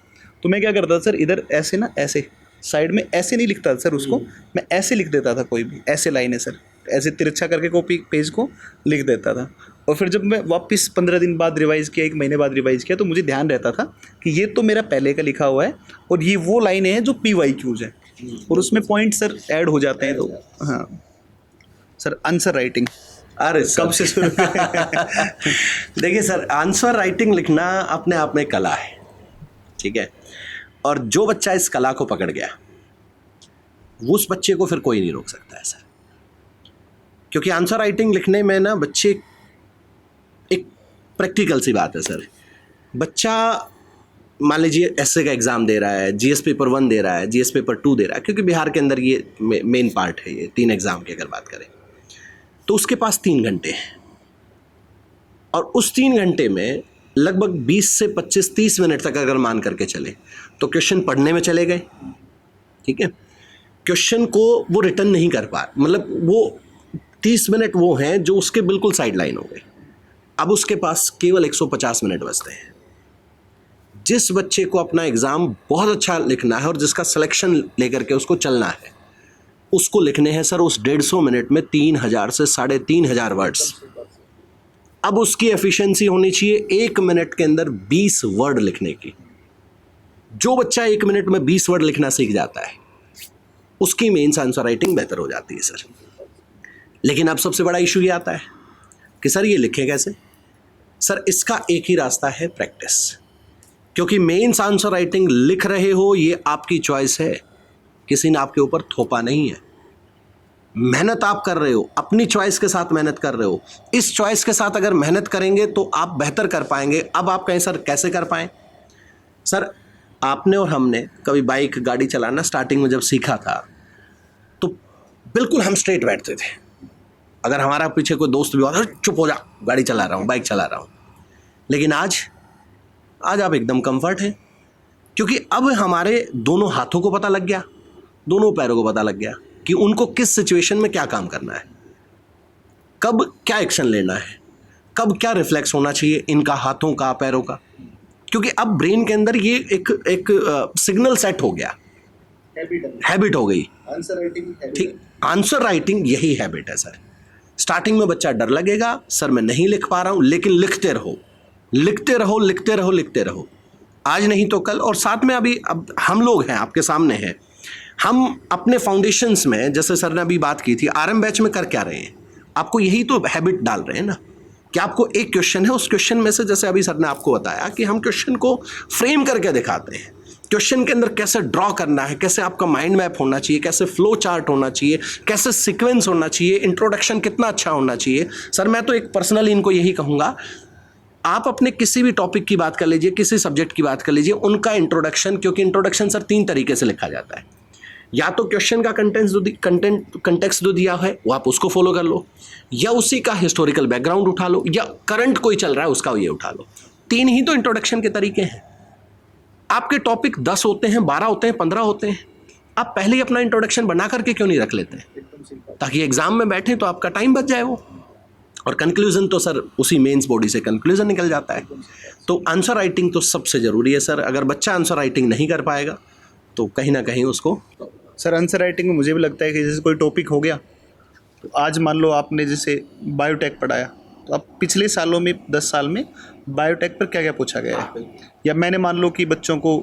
तो मैं क्या करता था सर, इधर ऐसे ना, ऐसे साइड में ऐसे नहीं लिखता था सर उसको, मैं ऐसे लिख देता था, कोई भी ऐसे लाइन है सर, ऐसे तिरछा करके कॉपी पेज को लिख देता था। और फिर जब मैं वापस 15 दिन बाद रिवाइज़ किया, 1 महीने बाद रिवाइज़ किया, तो मुझे ध्यान रहता था कि ये तो मेरा पहले का लिखा हुआ है और ये वो लाइनें हैं जो पीवाईक्यूज हैं, और उसमें पॉइंट सर ऐड हो जाते हैं। तो हाँ सर, आंसर राइटिंग अरे कब से शुरू देखिए सर, आंसर राइटिंग लिखना अपने आप में कला है, ठीक है, और जो बच्चा इस कला को पकड़ गया वो उस बच्चे को फिर कोई नहीं रोक सकता है सर, क्योंकि आंसर राइटिंग लिखने में ना बच्चे, एक प्रैक्टिकल सी बात है सर, बच्चा मान लीजिए एसए का एग्ज़ाम दे रहा है, जीएस पेपर 1 दे रहा है, जीएस पेपर 2 दे रहा है, क्योंकि बिहार के अंदर ये मेन पार्ट है, ये 3 एग्ज़ाम की अगर बात करें, तो उसके पास 3 घंटे हैं, और उस 3 घंटे में लगभग 20 से 25-30 मिनट तक अगर मान करके चले तो क्वेश्चन पढ़ने में चले गए, ठीक है, क्वेश्चन को वो रिटर्न नहीं कर पा, मतलब वो 30 मिनट वो हैं जो उसके बिल्कुल साइड लाइन हो गए। अब उसके पास केवल 150 मिनट बचते हैं। जिस बच्चे को अपना एग्ज़ाम बहुत अच्छा लिखना है और जिसका सिलेक्शन लेकर के उसको चलना है, उसको लिखने हैं सर उस 150 मिनट में 3000 से 3500 वर्ड्स। अब उसकी एफिशिएंसी होनी चाहिए 1 मिनट के अंदर 20 वर्ड लिखने की। जो बच्चा 1 मिनट में 20 वर्ड लिखना सीख जाता है, उसकी मेंस आंसर राइटिंग बेहतर हो जाती है सर। लेकिन अब सबसे बड़ा इशू ये आता है कि सर ये लिखें कैसे। सर इसका एक ही रास्ता है, प्रैक्टिस। क्योंकि मेंस आंसर राइटिंग लिख रहे हो ये आपकी चॉइस है, किसी ने आपके ऊपर थोपा नहीं है। मेहनत आप कर रहे हो, अपनी चॉइस के साथ मेहनत कर रहे हो। इस चॉइस के साथ अगर मेहनत करेंगे तो आप बेहतर कर पाएंगे। अब आप कहें सर कैसे कर पाएं? सर आपने और हमने कभी बाइक गाड़ी चलाना स्टार्टिंग में जब सीखा था तो बिल्कुल हम स्ट्रेट बैठते थे। अगर हमारा पीछे कोई दोस्त भी हो, चुप हो जा, गाड़ी चला रहा हूँ, बाइक चला रहा हूँ। लेकिन आज आप एकदम कंफर्ट हैं, क्योंकि अब हमारे दोनों हाथों को पता लग गया, दोनों पैरों को पता लग गया कि उनको किस सिचुएशन में क्या काम करना है, कब क्या एक्शन लेना है, कब क्या रिफ्लेक्स होना चाहिए इनका, हाथों का, पैरों का। क्योंकि अब ब्रेन के अंदर ये एक सिग्नल सेट हो गया, हैबिट हो गई। ठीक, आंसर राइटिंग यही हैबिट है सर। स्टार्टिंग में बच्चा डर लगेगा, सर मैं नहीं लिख पा रहा हूं, लेकिन लिखते रहो, लिखते रहो, लिखते रहो, लिखते रहो, आज नहीं तो कल। और साथ में अभी अब हम लोग हैं, आपके सामने हैं, हम अपने फाउंडेशंस में, जैसे सर ने अभी बात की थी, आरएम बैच में कर क्या रहे हैं, आपको यही तो हैबिट डाल रहे हैं ना, कि आपको एक क्वेश्चन है, उस क्वेश्चन में से, जैसे अभी सर ने आपको बताया कि हम क्वेश्चन को फ्रेम करके दिखाते हैं, क्वेश्चन के अंदर कैसे ड्रॉ करना है, कैसे आपका माइंड मैप होना चाहिए, कैसे फ्लो चार्ट होना चाहिए, कैसे सीक्वेंस होना चाहिए, इंट्रोडक्शन कितना अच्छा होना चाहिए। सर मैं तो एक पर्सनली इनको यही कहूँगा, आप अपने किसी भी टॉपिक की बात कर लीजिए, किसी सब्जेक्ट की बात कर लीजिए, उनका इंट्रोडक्शन, क्योंकि इंट्रोडक्शन सर 3 तरीके से लिखा जाता है। या तो क्वेश्चन का कंटेक्स्ट जो दिया है वो आप उसको फॉलो कर लो, या उसी का हिस्टोरिकल बैकग्राउंड उठा लो, या करंट कोई चल रहा है उसका ये उठा लो। 3 ही तो इंट्रोडक्शन के तरीके हैं। आपके टॉपिक 10 होते हैं, 12 होते हैं, 15 होते हैं, आप पहले ही अपना इंट्रोडक्शन बना करके क्यों नहीं रख लेते, ताकि एग्जाम में बैठे तो आपका टाइम बच जाए वो। और कंक्लूजन तो सर उसी मेंस बॉडी से कंक्लूजन निकल जाता है। तो आंसर राइटिंग तो सबसे ज़रूरी है सर। अगर बच्चा आंसर राइटिंग नहीं कर पाएगा तो कहीं ना कहीं उसको, सर आंसर राइटिंग में मुझे भी लगता है कि जैसे कोई टॉपिक हो गया, तो आज मान लो आपने जैसे बायोटेक पढ़ाया, तो अब पिछले सालों में 10 साल में बायोटेक पर क्या क्या पूछा गया है, या मैंने मान लो कि बच्चों को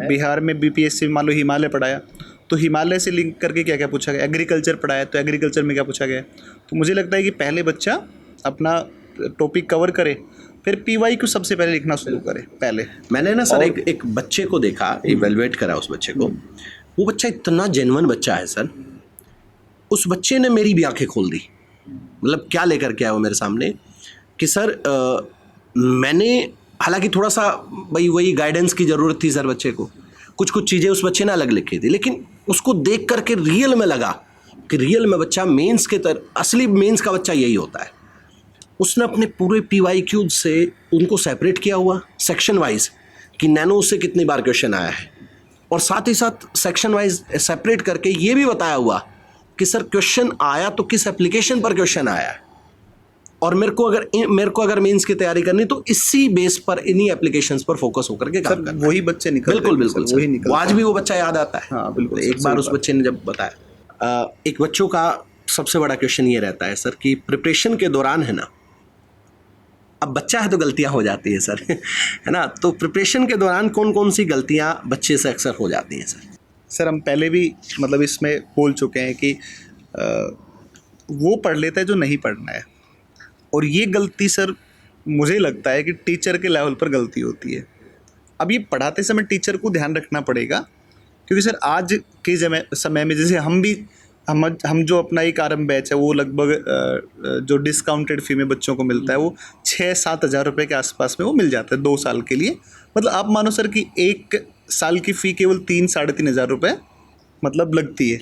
बिहार में बीपीएससी मान लो हिमालय पढ़ाया, तो हिमालय से लिंक करके क्या क्या पूछा गया, एग्रीकल्चर पढ़ाया तो एग्रीकल्चर में क्या पूछा गया। तो मुझे लगता है कि पहले बच्चा अपना टॉपिक कवर करे, फिर पीवाई को सबसे पहले लिखना शुरू करे पहले। मैंने ना सर एक बच्चे को देखा, इवेलुएट करा उस बच्चे को, वो बच्चा इतना जेन्युइन बच्चा है सर, उस बच्चे ने मेरी भी आंखें खोल दी। मतलब क्या लेकर के आया वो मेरे सामने कि सर मैंने, हालांकि थोड़ा सा भाई वही गाइडेंस की ज़रूरत थी सर बच्चे को, कुछ चीज़ें उस बच्चे ने अलग लिखी थी, लेकिन उसको देख करके रियल में लगा कि रियल में बच्चा मेंस के असली मेंस का बच्चा यही होता है। उसने अपने पूरे PYQ से उनको सेपरेट किया हुआ सेक्शन वाइज कि नैनो से कितनी बार क्वेश्चन आया है, और साथ ही साथ सेक्शन वाइज सेपरेट करके ये भी बताया हुआ कि सर क्वेश्चन आया तो किस एप्लीकेशन पर क्वेश्चन आया है, और मेरे को अगर मेंस की तैयारी करनी तो इसी बेस पर, इन्हीं एप्लीकेशंस पर फोकस होकर के काम करना। वही बच्चे निकल, बिल्कुल वही निकल, आज भी वो बच्चा याद आता है। हाँ बिल्कुल। एक बार उस बच्चे ने जब बताया, एक बच्चों का सबसे बड़ा क्वेश्चन ये रहता है सर कि प्रिपरेशन के दौरान है ना, अब बच्चा है तो गलतियां हो जाती है सर है ना, तो प्रिपरेशन के दौरान कौन कौन सी गलतियां बच्चे से अक्सर हो जाती हैं सर? सर हम पहले भी मतलब इसमें बोल चुके हैं कि वो पढ़ लेता है जो नहीं पढ़ना है, और ये गलती सर मुझे लगता है कि टीचर के लेवल पर गलती होती है। अब ये पढ़ाते समय टीचर को ध्यान रखना पड़ेगा, क्योंकि सर आज के समय में जैसे हम जो अपना एक आरएम बैच है, वो लगभग जो डिस्काउंटेड फ़ी में बच्चों को मिलता है वो 6-7 हज़ार रुपये के आसपास में वो मिल जाता है 2 साल के लिए। मतलब आप मानो सर कि 1 साल की फ़ी केवल 3-3.5 हज़ार रुपये मतलब लगती है।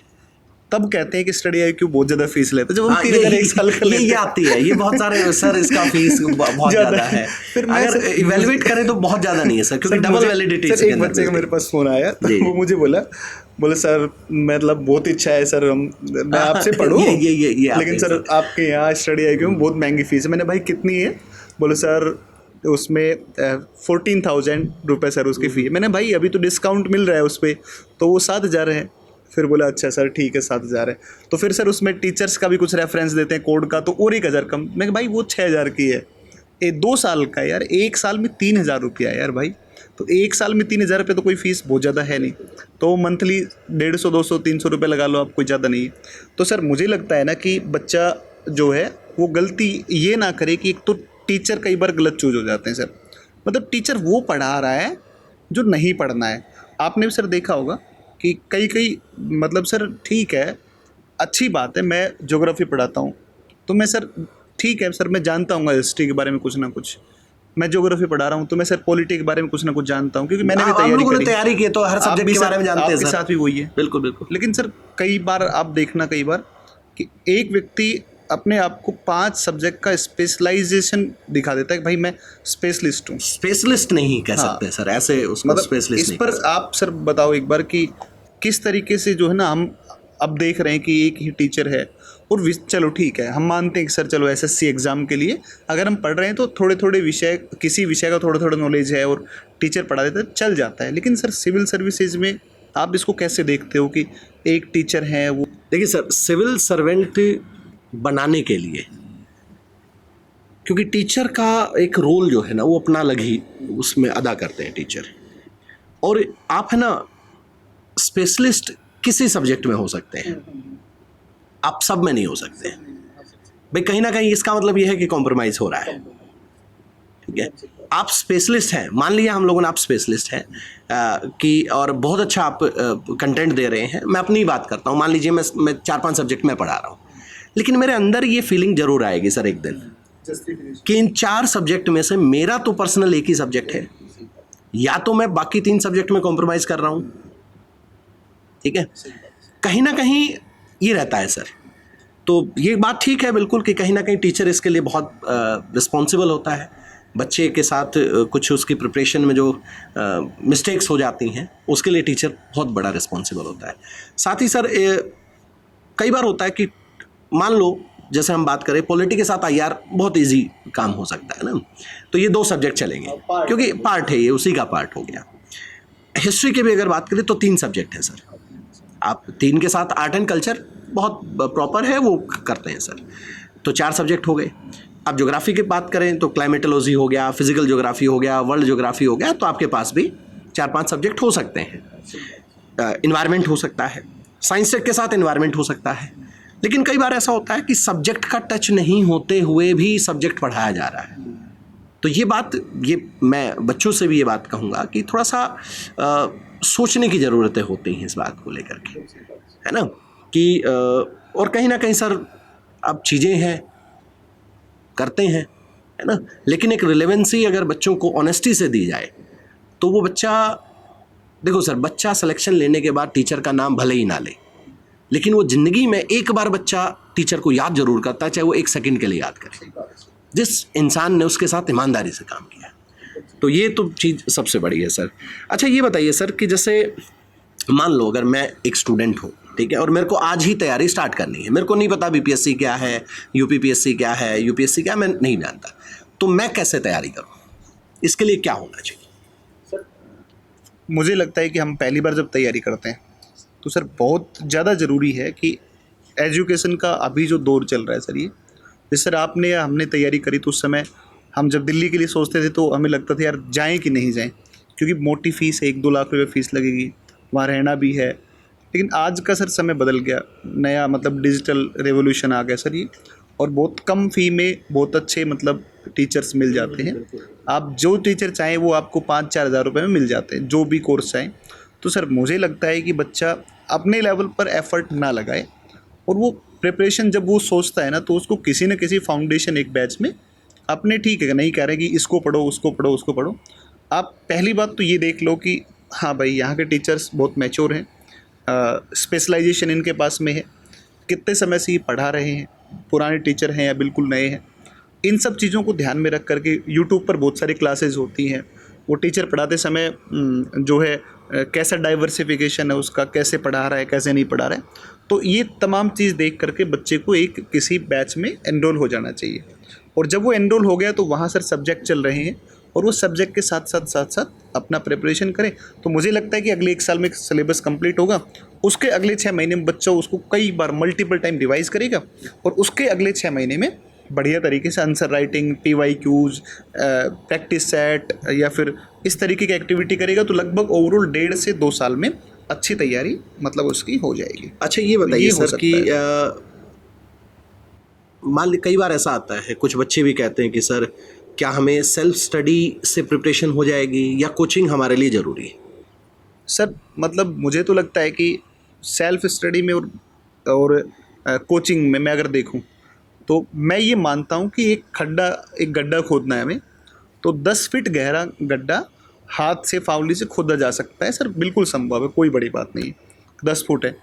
तब कहते हैं कि स्टडी IQ बहुत ज़्यादा फीस लेते हैं, जब हम 3,000 एक साल का लेते ये आती है, ये बहुत सारे सर इसका फीस बहुत ज़्यादा है। फिर अगर इवेलुएट करें तो बहुत ज़्यादा नहीं है सर, क्योंकि डबल वैलिडिटी। सर एक बच्चे का मेरे पास फ़ोन आया, तो वो मुझे बोले सर मतलब बहुत इच्छा है सर मैं आपसे पढ़ूं, लेकिन सर आपके यहाँ स्टडी IQ में बहुत महंगी फीस है। मैंने भाई कितनी है? बोले सर उसमें 14,000 रुपये सर उसकी फ़ी है। मैंने भाई अभी तो डिस्काउंट मिल रहा है उस पर, तो वो 7,000 है। फिर बोला अच्छा सर ठीक है 7,000 है। तो फिर सर उसमें टीचर्स का भी कुछ रेफरेंस देते हैं कोड का, तो और 1,000 कम। मैं भाई वो 6,000 की है, ये 2 साल का है यार, 1 साल में 3,000 रुपया है यार भाई। तो 1 साल में 3,000 रुपये तो कोई फ़ीस बहुत ज़्यादा है नहीं, तो मंथली 150, 200, 300 रुपये लगा लो आप, कोई ज़्यादा नहीं है। तो सर मुझे लगता है ना कि बच्चा जो है वो गलती ये ना करे कि एक तो टीचर कई बार गलत चूज हो जाते हैं सर। मतलब टीचर वो पढ़ा रहा है जो नहीं पढ़ना है। आपने भी सर देखा होगा कि कई मतलब सर ठीक है, अच्छी बात है, मैं ज्योग्राफी पढ़ाता हूँ तो मैं सर ठीक है सर, मैं जानता हूँ हिस्ट्री के बारे में कुछ ना कुछ, मैं ज्योग्राफी पढ़ा रहा हूँ तो मैं सर पॉलिटी के बारे में कुछ ना कुछ जानता हूँ, क्योंकि मैंने भी तैयारी की, तो हर सब्जेक्ट के बारे में जानते हैं। आपके साथ भी वही है। बिल्कुल। लेकिन सर कई बार आप देखना, कई बार कि एक व्यक्ति अपने आप को 5 सब्जेक्ट का स्पेशलाइजेशन दिखा देता है कि भाई मैं स्पेशलिस्ट हूँ। स्पेशलिस्ट नहीं कह हाँ। सकते सर, ऐसे उसको मतलब स्पेशलिस्ट इस नहीं पर कह सकते। आप सर बताओ एक बार कि किस तरीके से जो है ना हम अब देख रहे हैं कि एक ही टीचर है और चलो ठीक है, हम मानते हैं कि सर चलो एसएससी एग्ज़ाम के लिए अगर हम पढ़ रहे हैं तो थोड़े थोड़े विषय, किसी विषय का थोड़ा थोड़ा नॉलेज है और टीचर पढ़ा देता है, चल जाता है। लेकिन सर सिविल सर्विसेज में आप इसको कैसे देखते हो कि एक टीचर है वो। देखिए सर, सिविल सर्वेंट बनाने के लिए, क्योंकि टीचर का एक रोल जो है ना वो अपना अलग ही उसमें अदा करते हैं टीचर, और आप है ना स्पेशलिस्ट किसी सब्जेक्ट में हो सकते हैं, आप सब में नहीं हो सकते भाई। कहीं ना कहीं इसका मतलब ये है कि कॉम्प्रोमाइज़ हो रहा है, ठीक है। आप स्पेशलिस्ट हैं, मान लिया हम लोगों ने आप स्पेशलिस्ट हैं कि और बहुत अच्छा आप कंटेंट दे रहे हैं। मैं अपनी बात करता हूँ, मान लीजिए मैं 4-5 सब्जेक्ट में पढ़ा रहा हूँ, लेकिन मेरे अंदर ये फीलिंग जरूर आएगी सर एक दिन कि इन 4 सब्जेक्ट में से मेरा तो पर्सनल एक ही सब्जेक्ट है, या तो मैं बाकी 3 सब्जेक्ट में कॉम्प्रोमाइज़ कर रहा हूँ, ठीक है। कहीं ना कहीं ये रहता है सर। तो ये बात ठीक है बिल्कुल कि कहीं ना कहीं टीचर इसके लिए बहुत रिस्पॉन्सिबल होता है। बच्चे के साथ कुछ उसकी प्रिपरेशन में जो मिस्टेक्स हो जाती हैं उसके लिए टीचर बहुत बड़ा रिस्पॉन्सिबल होता है। साथ ही सर कई बार होता है कि मान लो जैसे हम बात करें पॉलिटी के साथ आईआर बहुत इजी काम हो सकता है ना, तो ये 2 सब्जेक्ट चलेंगे क्योंकि पार्ट है, ये उसी का पार्ट हो गया। हिस्ट्री के भी अगर बात करें तो 3 सब्जेक्ट हैं सर, आप 3 के साथ आर्ट एंड कल्चर बहुत प्रॉपर है वो करते हैं सर, तो 4 सब्जेक्ट हो गए। अब ज्योग्राफी की बात करें तो क्लाइमेटोलॉजी हो गया, फिजिकल ज्योग्राफी हो गया, वर्ल्ड ज्योग्राफी हो गया, तो आपके पास भी 4-5 सब्जेक्ट हो सकते हैं। इन्वायरमेंट हो सकता है, साइंस टेक के साथ इन्वायरमेंट हो सकता है। लेकिन कई बार ऐसा होता है कि सब्जेक्ट का टच नहीं होते हुए भी सब्जेक्ट पढ़ाया जा रहा है। तो ये बात, ये मैं बच्चों से भी ये बात कहूँगा कि थोड़ा सा सोचने की ज़रूरतें होती हैं इस बात को लेकर के, है ना, कि और कहीं ना कहीं सर अब चीज़ें हैं करते हैं, है ना, लेकिन एक रिलेवेंसी अगर बच्चों को ऑनेस्टी से दी जाए तो वो बच्चा, देखो सर, बच्चा सिलेक्शन लेने के बाद टीचर का नाम भले ही ना ले, लेकिन वो ज़िंदगी में एक बार बच्चा टीचर को याद जरूर करता है, चाहे वो 1 सेकंड के लिए याद करे, जिस इंसान ने उसके साथ ईमानदारी से काम किया। तो ये तो चीज़ सबसे बड़ी है सर। अच्छा ये बताइए सर कि जैसे मान लो अगर मैं एक स्टूडेंट हूँ, ठीक है, और मेरे को आज ही तैयारी स्टार्ट करनी है, मेरे को नहीं पता बीपीएससी क्या है, यूपीपीएससी क्या है, यूपीएससी क्या है, मैं नहीं जानता, तो मैं कैसे तैयारी करूँ, इसके लिए क्या होना चाहिए? मुझे लगता है कि हम पहली बार जब तैयारी करते हैं तो सर बहुत ज़्यादा ज़रूरी है कि एजुकेशन का अभी जो दौर चल रहा है सर, ये जैसे सर आपने या हमने तैयारी करी तो उस समय हम जब दिल्ली के लिए सोचते थे तो हमें लगता था यार जाएं कि नहीं जाएं, क्योंकि मोटी फ़ीस है, 1-2 लाख रुपये फ़ीस लगेगी, वहाँ रहना भी है। लेकिन आज का सर समय बदल गया, नया मतलब डिजिटल रेवोल्यूशन आ गया सर ये, और बहुत कम फ़ी में बहुत अच्छे मतलब टीचर्स मिल जाते हैं। आप जो टीचर चाहें वो आपको 5-4 हज़ार रुपये में मिल जाते हैं, जो भी कोर्स चाहें। तो सर मुझे लगता है कि बच्चा अपने लेवल पर एफ़र्ट ना लगाए, और वो प्रिपरेशन जब वो सोचता है ना तो उसको किसी न किसी फाउंडेशन एक बैच में अपने, ठीक है, नहीं कह रहे कि इसको पढ़ो उसको पढ़ो उसको पढ़ो, आप पहली बात तो ये देख लो कि हाँ भाई यहाँ के टीचर्स बहुत मैच्योर हैं, स्पेशलाइजेशन इनके पास में है, कितने समय से ये पढ़ा रहे हैं, पुराने टीचर हैं या बिल्कुल नए हैं। इन सब चीज़ों को ध्यान में रख करके यूट्यूब पर बहुत सारी क्लासेस होती हैं, वो टीचर पढ़ाते समय जो है कैसा डाइवर्सिफिकेशन है उसका, कैसे पढ़ा रहा है कैसे नहीं पढ़ा रहा है, तो ये तमाम चीज़ देख करके बच्चे को एक किसी बैच में एनरोल हो जाना चाहिए। और जब वो एनरोल हो गया तो वहाँ सर सब्जेक्ट चल रहे हैं और वो सब्जेक्ट के साथ साथ अपना प्रिपरेशन करें, तो मुझे लगता है कि अगले 1 साल में सिलेबस कंप्लीट होगा, उसके अगले 6 महीने में बच्चा उसको कई बार मल्टीपल टाइम रिवाइज़ करेगा, और उसके अगले 6 महीने में बढ़िया तरीके से answer writing, PYQs, practice set या फिर इस तरीके की एक्टिविटी करेगा, तो लगभग ओवरऑल 1.5 से 2 साल में अच्छी तैयारी मतलब उसकी हो जाएगी। अच्छा ये बताइए सर कि मान ली कई बार ऐसा आता है, कुछ बच्चे भी कहते हैं कि सर क्या हमें सेल्फ स्टडी से प्रिपरेशन हो जाएगी या कोचिंग हमारे लिए ज़रूरी है? सर मतलब मुझे तो लगता है कि सेल्फ स्टडी में और कोचिंग में मैं अगर देखूं तो मैं ये मानता हूं कि एक गड्ढा खोदना है हमें, तो 10 फीट गहरा गड्ढा हाथ से फावली से खोदा जा सकता है सर, बिल्कुल संभव है, कोई बड़ी बात नहीं है, 10 फुट है।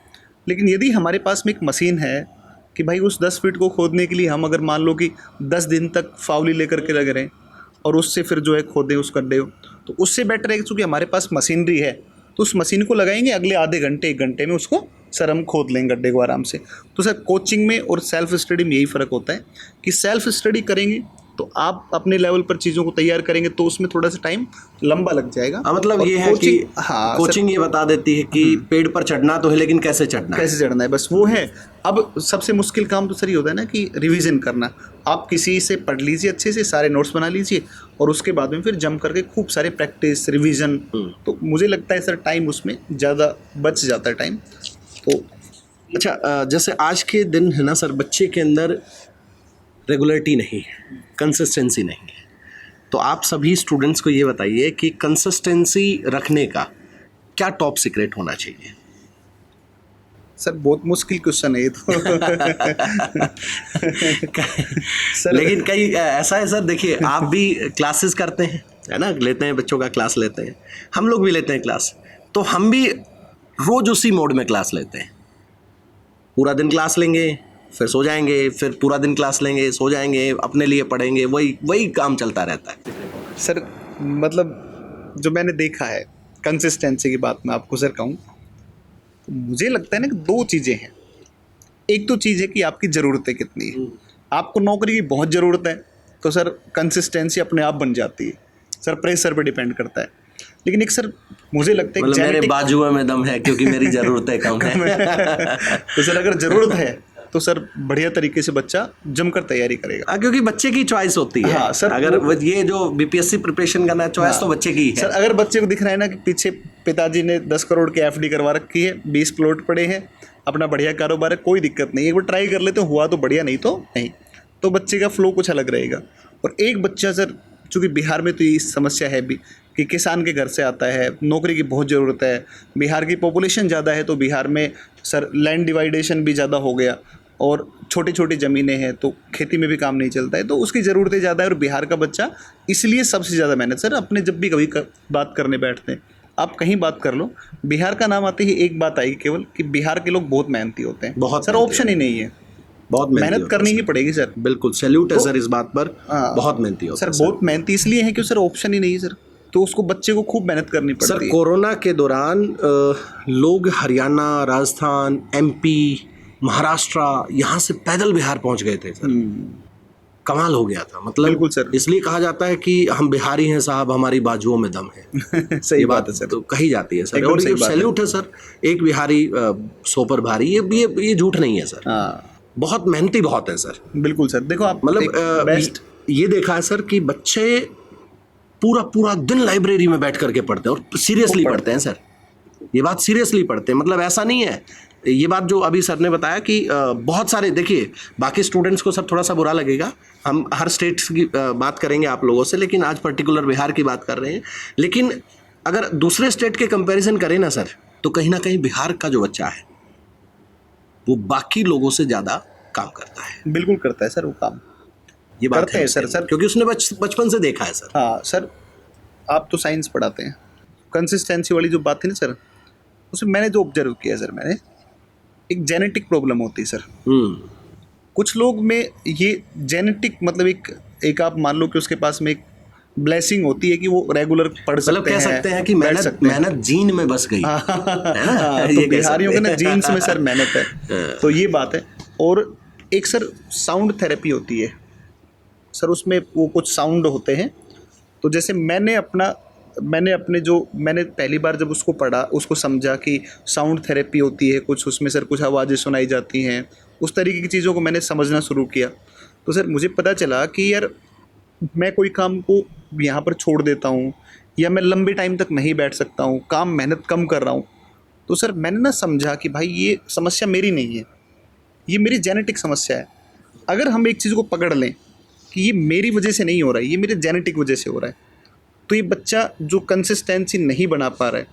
लेकिन यदि हमारे पास में एक मशीन है कि भाई उस 10 फीट को खोदने के लिए हम अगर मान लो कि 10 दिन तक फावली लेकर के लग रहे हैं और उससे फिर जो है खोदें उस गड्ढे को, तो उससे बेटर है कि चूँकि हमारे पास मशीनरी है तो उस मशीन को लगाएंगे, अगले आधे घंटे 1 घंटे में उसको सर हम खोद लेंगे गड्ढे को आराम से। तो सर कोचिंग में और सेल्फ स्टडी में यही फ़र्क होता है कि सेल्फ स्टडी करेंगे तो आप अपने लेवल पर चीज़ों को तैयार करेंगे तो उसमें थोड़ा सा टाइम लंबा लग जाएगा। मतलब ये है कि कोचिंग ये बता देती है कि पेड़ पर चढ़ना तो है लेकिन कैसे चढ़ना है, बस वो है। अब सबसे मुश्किल काम तो सर ये होता है ना कि रिवीजन करना। आप किसी से पढ़ लीजिए, अच्छे से सारे नोट्स बना लीजिए और उसके बाद में फिर जम करके खूब सारे प्रैक्टिस रिवीजन, तो मुझे लगता है सर टाइम उसमें ज़्यादा बच जाता है टाइम। तो अच्छा, जैसे आज के दिन है ना सर, बच्चे के अंदर रेगुलरिटी नहीं है, कंसिस्टेंसी नहीं है, तो आप सभी स्टूडेंट्स को ये बताइए कि कंसिस्टेंसी रखने का क्या टॉप सीक्रेट होना चाहिए? सर बहुत मुश्किल क्वेश्चन है ये तो सर लेकिन कई ऐसा है सर, देखिए आप भी क्लासेस करते हैं है ना, लेते हैं बच्चों का क्लास लेते हैं, हम लोग भी लेते हैं क्लास, तो हम भी रोज़ उसी मोड में क्लास लेते हैं। पूरा दिन क्लास लेंगे, फिर सो जाएंगे, फिर पूरा दिन क्लास लेंगे, सो जाएंगे, अपने लिए पढ़ेंगे, वही काम चलता रहता है। सर मतलब जो मैंने देखा है कंसिस्टेंसी की बात मैं आपको सर कहूँ तो मुझे लगता है ना कि 2 चीज़ें हैं। एक तो चीज़ है कि आपकी ज़रूरतें कितनी है। आपको नौकरी की बहुत ज़रूरत है तो सर कंसिस्टेंसी अपने आप बन जाती है, सर प्रेशर पे डिपेंड करता है। लेकिन एक सर मुझे लगता है मतलब मेरे बाजुओं में दम है क्योंकि मेरी ज़रूरतें कम है तो सर अगर ज़रूरत है तो सर बढ़िया तरीके से बच्चा जमकर तैयारी करेगा। क्योंकि बच्चे की चॉइस होती है। हाँ सर, अगर ये जो बीपीएससी प्रिपरेशन करना है, चॉइस तो बच्चे की है। सर अगर बच्चे को दिख रहा है ना कि पीछे पिताजी ने 10 करोड़ की एफडी करवा रखी है, 20 प्लॉट पड़े हैं, अपना बढ़िया कारोबार है, कोई दिक्कत नहीं, एक बार ट्राई कर लेते हुआ तो बढ़िया, नहीं तो नहीं, तो बच्चे का फ्लो कुछ अलग रहेगा। और एक बच्चा सर, चूँकि बिहार में तो ये समस्या है भी कि किसान के घर से आता है, नौकरी की बहुत ज़रूरत है, बिहार की पॉपुलेशन ज़्यादा है तो बिहार में सर लैंड डिवाइडेशन भी ज़्यादा हो गया और छोटी छोटी ज़मीनें हैं तो खेती में भी काम नहीं चलता है, तो उसकी ज़रूरतें ज़्यादा है। और बिहार का बच्चा इसलिए सबसे ज़्यादा मेहनत, सर अपने जब भी कभी बात करने बैठते हैं, आप कहीं बात कर लो, बिहार का नाम आते ही एक बात आएगी केवल कि बिहार के लोग बहुत मेहनती होते हैं। बहुत सर ऑप्शन ही नहीं है, बहुत मेहनत करनी ही पड़ेगी सर। बिल्कुल सैल्यूट है सर इस बात पर, बहुत मेहनती होता है सर। बहुत मेहनती इसलिए है कि सर ऑप्शन ही नहीं है सर, तो उसको बच्चे को खूब मेहनत करनी पड़ती है। सर कोरोना के दौरान लोग हरियाणा, राजस्थान, एमपी, महाराष्ट्र, यहाँ से पैदल बिहार पहुँच गए थे सर। कमाल हो गया था, मतलब बिल्कुल सर। इसलिए कहा जाता है कि हम बिहारी हैं साहब, हमारी बाजुओं में दम है सही बात है सर, तो कही जाती है सर, और ये सैल्यूट है सर। एक बिहारी 100 पर भारी, ये झूठ नहीं है सर। बहुत मेहनती बहुत है सर। बिल्कुल सर। देखो आप मतलब ये देखा है सर कि बच्चे पूरा दिन लाइब्रेरी में बैठ करके पढ़ते हैं और सीरियसली पढ़ते हैं सर, ये बात सीरियसली पढ़ते हैं। मतलब ऐसा नहीं है, ये बात जो अभी सर ने बताया कि बहुत सारे, देखिए बाकी स्टूडेंट्स को सब थोड़ा सा बुरा लगेगा, हम हर स्टेट्स की बात करेंगे आप लोगों से, लेकिन आज पर्टिकुलर बिहार की बात कर रहे हैं। लेकिन अगर दूसरे स्टेट के कंपैरिजन करें ना सर, तो कहीं ना कहीं बिहार का जो बच्चा है वो बाकी लोगों से ज़्यादा काम करता है। बिल्कुल करता है सर वो काम, ये बात है सर, क्योंकि उसने बचपन से देखा है सर। हाँ सर, आप तो साइंस पढ़ाते हैं, कंसिस्टेंसी वाली जो बात थी ना सर, उसमें मैंने जो ऑब्जर्व किया सर, मैंने एक जेनेटिक प्रॉब्लम होती है सर। कुछ लोग में ये जेनेटिक मतलब एक आप मान लो कि उसके पास में एक ब्लेसिंग होती है कि वो रेगुलर पढ़ सकते हैं, कह सकते हैं कि मेहनत जीन में बस गई है। तो बिहारियों के ना जीन्स में सर मेहनत है, तो ये बात है। और एक सर साउंड थेरेपी होती है सर, उसमें वो कुछ साउंड होते हैं, तो जैसे मैंने पहली बार जब उसको पढ़ा, उसको समझा कि साउंड थेरेपी होती है कुछ, उसमें सर कुछ आवाज़ें सुनाई जाती हैं, उस तरीके की चीज़ों को मैंने समझना शुरू किया, तो सर मुझे पता चला कि यार मैं कोई काम को यहाँ पर छोड़ देता हूँ या मैं लंबे टाइम तक नहीं बैठ सकता हूँ, काम मेहनत कम कर रहा हूँ, तो सर मैंने ना समझा कि भाई ये समस्या मेरी नहीं है, ये मेरी जेनेटिक समस्या है। अगर हम एक चीज़ को पकड़ लें कि ये मेरी वजह से नहीं हो रहा है, ये मेरे जेनेटिक वजह से हो रहा है, तो ये बच्चा जो कंसिस्टेंसी नहीं बना पा रहा है,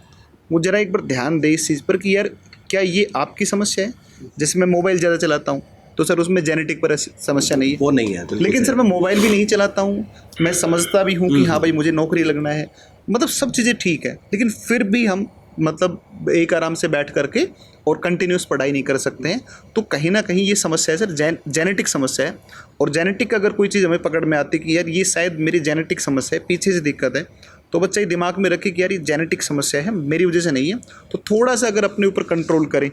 वो ज़रा एक बार ध्यान दे इस चीज़ पर कि यार क्या ये आपकी समस्या है। जैसे मैं मोबाइल ज़्यादा चलाता हूँ तो सर उसमें जेनेटिक पर समस्या नहीं है, वो नहीं है। लेकिन सर मैं मोबाइल भी नहीं चलाता हूँ, मैं समझता भी हूँ कि हाँ भाई मुझे नौकरी लगना है, मतलब सब चीज़ें ठीक है, लेकिन फिर भी हम मतलब एक आराम से बैठ करके और कंटिन्यूस पढ़ाई नहीं कर सकते हैं। तो कहीं ना कहीं ये समस्या है सर, जेनेटिक समस्या है। और जेनेटिक अगर कोई चीज़ हमें पकड़ में आती है कि यार ये शायद मेरी जेनेटिक समस्या है, पीछे से दिक्कत है, तो बच्चा ये दिमाग में रखे कि यार ये जेनेटिक समस्या है, मेरी वजह से नहीं है। तो थोड़ा सा अगर अपने ऊपर कंट्रोल करें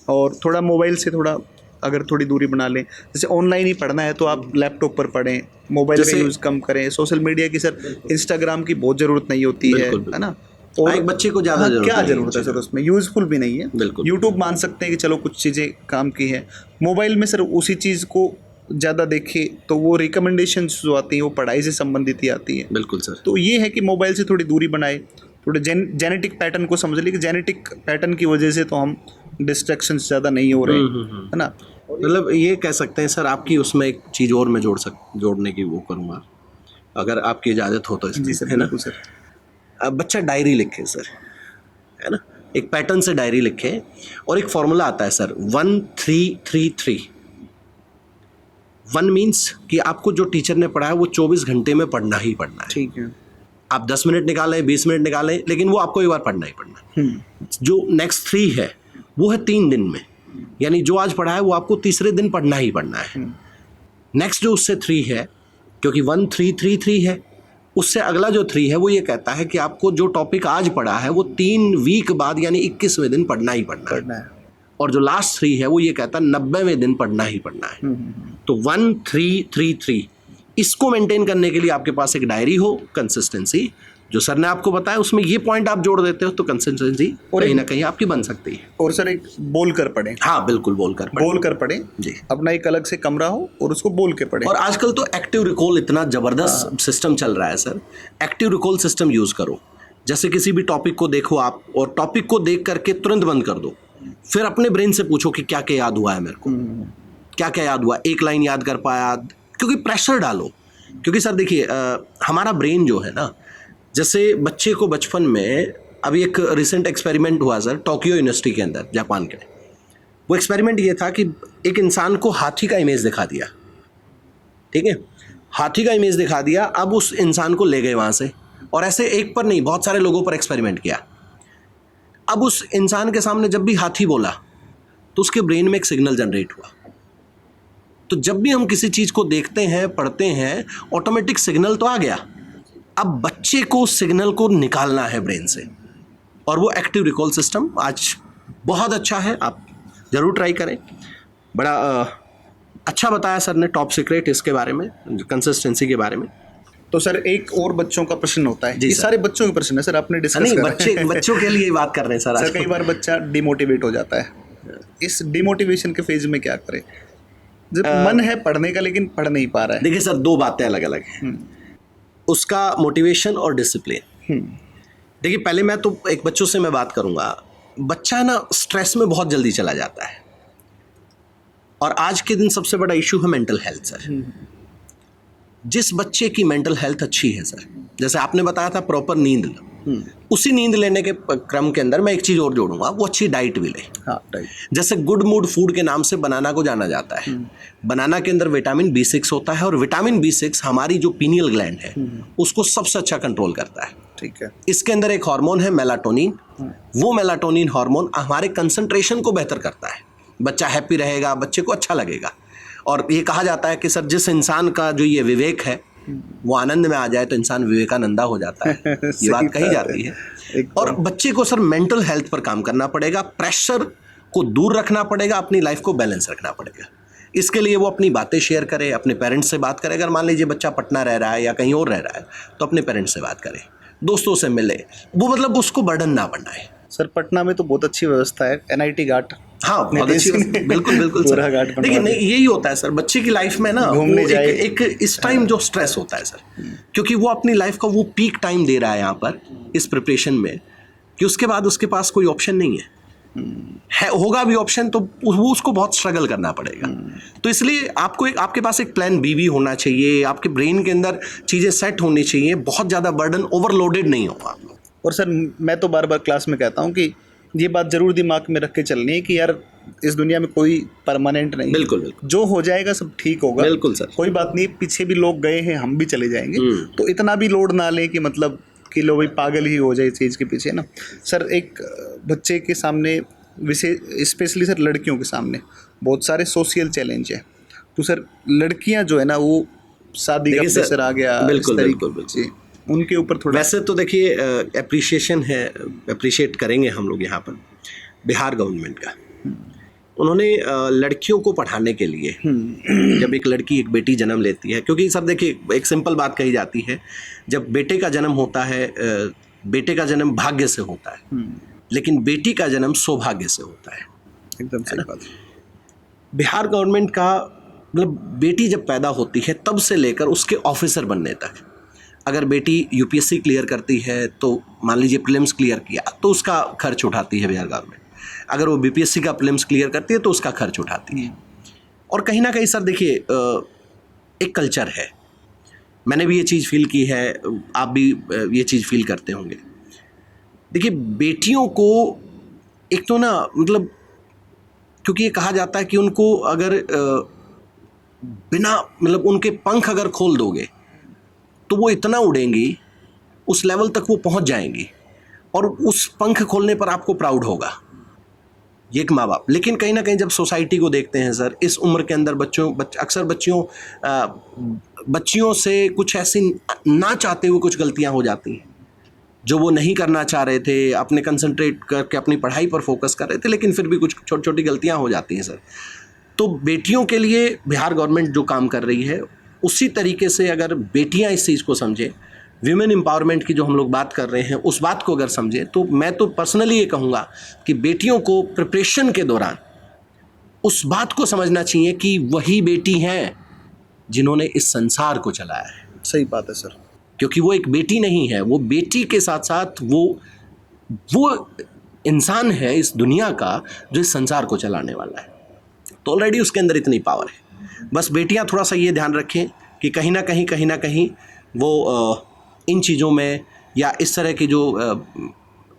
और थोड़ा मोबाइल से थोड़ा अगर थोड़ी दूरी बना लें, जैसे ऑनलाइन ही पढ़ना है तो आप लैपटॉप पर पढ़ें, मोबाइल का यूज़ कम करें, सोशल मीडिया की सर, इंस्टाग्राम की बहुत ज़रूरत नहीं होती है ना। और एक बच्चे को ज़्यादा क्या ज़रूरत है सर, उसमें यूज़फुल भी नहीं है। बिल्कुल। यूट्यूब मान सकते हैं कि चलो कुछ चीज़ें काम की है, मोबाइल में सर उसी चीज़ को ज़्यादा देखे तो वो रिकमेंडेशंस जो आती हैं वो पढ़ाई से संबंधित ही आती है। बिल्कुल सर। तो ये है कि मोबाइल से थोड़ी दूरी बनाए, थोड़े जेनेटिक पैटर्न को समझ ले कि जेनेटिक पैटर्न की वजह से तो हम डिस्ट्रैक्शंस ज़्यादा नहीं हो रहे है ना। मतलब ये कह सकते हैं सर, आपकी उसमें एक चीज़ और मैं जोड़ने की वो करूँगा, अगर आपकी इजाज़त हो तो इसमें, जी सर, है ना बिल्कुल सर। अब बच्चा डायरी लिखे सर, है ना, एक पैटर्न से डायरी लिखे और एक फॉर्मूला आता है सर 1-3-3-3। 1 मीन्स कि आपको जो टीचर ने पढ़ाया वो 24 घंटे में पढ़ना ही पढ़ना है। ठीक है। आप 10 मिनट निकालें, 20 मिनट निकालें, लेकिन वो आपको एक बार पढ़ना ही पढ़ना है। जो नेक्स्ट 3 है वो है 3 दिन में, यानी जो आज पढ़ा है वो आपको तीसरे दिन पढ़ना ही पढ़ना है। नेक्स्ट जो उससे 3 है, क्योंकि 1-3-3-3 है, उससे अगला जो 3 है वो ये कहता है कि आपको जो टॉपिक आज पढ़ा है वो 3 वीक बाद यानी 21वें दिन पढ़ना ही पढ़ना है। और जो लास्ट 3 है वो ये कहता है 90वें दिन पढ़ना ही पढ़ना है। तो 1-3-3-3 इसको मेंटेन करने के लिए आपके पास एक डायरी हो, कंसिस्टेंसी जो सर ने आपको बताया उसमें ये पॉइंट आप जोड़ देते हो तो कंसिस्टेंसी कहीं ना कहीं आपकी बन सकती है। और सर एक बोल कर पढ़ें। हाँ बिल्कुल, बोल कर पढ़ें जी। अपना एक अलग से कमरा हो और उसको बोल के पढ़ें। और आजकल तो एक्टिव रिकॉल इतना ज़बरदस्त सिस्टम चल रहा है sir, active recall system use करो। जैसे किसी भी टॉपिक को देखो आप और टॉपिक को देख करके तुरंत बंद कर दो, फिर अपने ब्रेन से पूछो कि क्या क्या याद हुआ है मेरे को, क्या क्या याद हुआ, एक लाइन याद कर पाया, क्योंकि प्रेशर डालो। क्योंकि सर देखिए हमारा ब्रेन जो है ना, जैसे बच्चे को बचपन में, अभी एक रिसेंट एक्सपेरिमेंट हुआ सर टोक्यो यूनिवर्सिटी के अंदर, जापान के। वो एक्सपेरिमेंट ये था कि एक इंसान को हाथी का इमेज दिखा दिया, ठीक है, हाथी का इमेज दिखा दिया। अब उस इंसान को ले गए वहाँ से, और ऐसे एक पर नहीं बहुत सारे लोगों पर एक्सपेरिमेंट किया। अब उस इंसान के सामने जब भी हाथी बोला तो उसके ब्रेन में एक सिग्नल जनरेट हुआ। तो जब भी हम किसी चीज़ को देखते हैं, पढ़ते हैं, ऑटोमेटिक सिग्नल तो आ गया। अब बच्चे को उस सिग्नल को निकालना है ब्रेन से, और वो एक्टिव रिकॉल सिस्टम आज बहुत अच्छा है, आप ज़रूर ट्राई करें। बड़ा अच्छा बताया सर ने टॉप सीक्रेट इसके बारे में, कंसिस्टेंसी के बारे में। तो सर एक और बच्चों का प्रश्न होता है, ये सारे बच्चों के प्रश्न है सर, आपने डिस्कस नहीं, बच्चों के लिए बात कर रहे हैं सर। कई बार बच्चा डिमोटिवेट हो जाता है, इस डिमोटिवेशन के फेज में क्या करें? जब मन है पढ़ने का लेकिन पढ़ नहीं पा रहा है। देखिए सर, 2 बातें अलग अलग हैं, उसका मोटिवेशन और डिसिप्लिन। देखिए पहले मैं तो एक बच्चों से मैं बात करूंगा, बच्चा ना स्ट्रेस में बहुत जल्दी चला जाता है, और आज के दिन सबसे बड़ा इशू है मेंटल हेल्थ सर। जिस बच्चे की मेंटल हेल्थ अच्छी है सर, जैसे आपने बताया था प्रॉपर नींद, उसी नींद लेने के क्रम के अंदर मैं एक चीज़ और जोड़ूंगा, वो अच्छी डाइट भी ले। हाँ, डाइट। जैसे गुड मूड फूड के नाम से बनाना को जाना जाता है। बनाना के अंदर विटामिन B6 होता है, और विटामिन B6 हमारी जो पीनियल ग्लैंड है उसको सबसे अच्छा कंट्रोल करता है। ठीक है। इसके अंदर एक हार्मोन है मेलाटोनिन, वो मेलाटोनिन हार्मोन हमारे कंसंट्रेशन को बेहतर करता है। बच्चा हैप्पी रहेगा, बच्चे को अच्छा लगेगा। और ये कहा जाता है कि सर जिस इंसान का जो ये विवेक है वो आनंद में आ जाए तो इंसान विवेकानंदा हो जाता है, ये बात कही जाती है। और बच्चे को सर मेंटल हेल्थ पर काम करना पड़ेगा, प्रेशर को दूर रखना पड़ेगा, अपनी लाइफ को बैलेंस रखना पड़ेगा। इसके लिए वो अपनी बातें शेयर करे, अपने पेरेंट्स से बात करे। अगर मान लीजिए बच्चा पटना रह रहा है या कहीं और रह रहा है तो अपने पेरेंट्स से बात करे, दोस्तों से मिले, वो मतलब उसको बर्डन ना बनाए। सर पटना में तो बहुत अच्छी व्यवस्था है, NIT घाट। हाँ, बहुत अच्छी, बिल्कुल सर। देखिए नहीं, यही होता है सर बच्चे की लाइफ में ना, घूमने जाए एक इस टाइम जो स्ट्रेस होता है सर, क्योंकि वो अपनी लाइफ का वो पीक टाइम दे रहा है यहाँ पर इस प्रिपरेशन में, कि उसके बाद उसके पास कोई ऑप्शन नहीं है, होगा भी ऑप्शन तो वो उसको बहुत स्ट्रगल करना पड़ेगा। तो इसलिए आपको आपके पास एक प्लान B भी होना चाहिए, आपके ब्रेन के अंदर चीज़ें सेट होनी चाहिए, बहुत ज़्यादा बर्डन ओवरलोडेड नहीं होगा। और सर मैं तो बार बार क्लास में कहता हूँ कि ये बात जरूर दिमाग में रख के चलनी है कि यार इस दुनिया में कोई परमानेंट नहीं। बिल्कुल, जो हो जाएगा सब ठीक होगा। बिल्कुल सर, कोई बात नहीं, पीछे भी लोग गए हैं, हम भी चले जाएंगे। तो इतना भी लोड ना लें कि मतलब कि लो भाई पागल ही हो जाए इस चीज़ के पीछे ना। सर एक बच्चे के सामने विशेष स्पेशली सर लड़कियों के सामने बहुत सारे सोशल चैलेंज है, तो सर लड़कियां जो है ना वो शादी का देखिए सर, प्रेशर आ गया बिल्कुल, इस तरीके बिल्कुल, बिल्कुल। से, उनके ऊपर थोड़ा। वैसे तो देखिए एप्रिशिएशन है, अप्रिशिएट करेंगे हम लोग यहाँ पर बिहार गवर्नमेंट का। उन्होंने लड़कियों को पढ़ाने के लिए जब एक लड़की एक बेटी जन्म लेती है, क्योंकि सर देखिए एक सिंपल बात कही जाती है, जब बेटे का जन्म होता है, बेटे का जन्म भाग्य से होता है, लेकिन बेटी का जन्म सौभाग्य से होता है। एकदम सही बात है। बिहार गवर्नमेंट का मतलब बेटी जब पैदा होती है तब से लेकर उसके ऑफिसर बनने तक, अगर बेटी यूपीएससी क्लियर करती है तो मान लीजिए प्रीलिम्स क्लियर किया तो उसका खर्च उठाती है बिहार गवर्नमेंट, अगर वो बीपीएससी का प्रीलिम्स क्लियर करती है तो उसका खर्च उठाती है। और कहीं ना कहीं सर देखिए एक कल्चर है, मैंने भी ये चीज़ फील की है, आप भी ये चीज़ फील करते होंगे। देखिए बेटियों को एक तो ना मतलब, क्योंकि ये कहा जाता है कि उनको अगर बिना मतलब उनके पंख अगर खोल दोगे तो वो इतना उड़ेंगी, उस लेवल तक वो पहुंच जाएंगी और उस पंख खोलने पर आपको प्राउड होगा, ये एक माँ बाप। लेकिन कहीं ना कहीं जब सोसाइटी को देखते हैं सर, इस उम्र के अंदर अक्सर बच्चियों से कुछ ऐसी ना चाहते हुए कुछ गलतियां हो जाती हैं जो वो नहीं करना चाह रहे थे, अपने कंसंट्रेट करके अपनी पढ़ाई पर फोकस कर रहे थे, लेकिन फिर भी कुछ छोटी छोटी गलतियां हो जाती हैं सर। तो बेटियों के लिए बिहार गवर्नमेंट जो काम कर रही है, उसी तरीके से अगर बेटियां इस चीज़ को समझें, विमेन एम्पावरमेंट की जो हम लोग बात कर रहे हैं उस बात को अगर समझें, तो मैं तो पर्सनली ये कहूँगा कि बेटियों को प्रिपरेशन के दौरान उस बात को समझना चाहिए कि वही बेटी हैं जिन्होंने इस संसार को चलाया है। सही बात है सर, क्योंकि वो एक बेटी नहीं है, वो बेटी के साथ साथ वो इंसान है इस दुनिया का जो इस संसार को चलाने वाला है। तो ऑलरेडी उसके अंदर इतनी पावर है। बस बेटियां थोड़ा सा ये ध्यान रखें कि कहीं ना कहीं वो इन चीज़ों में या इस तरह के जो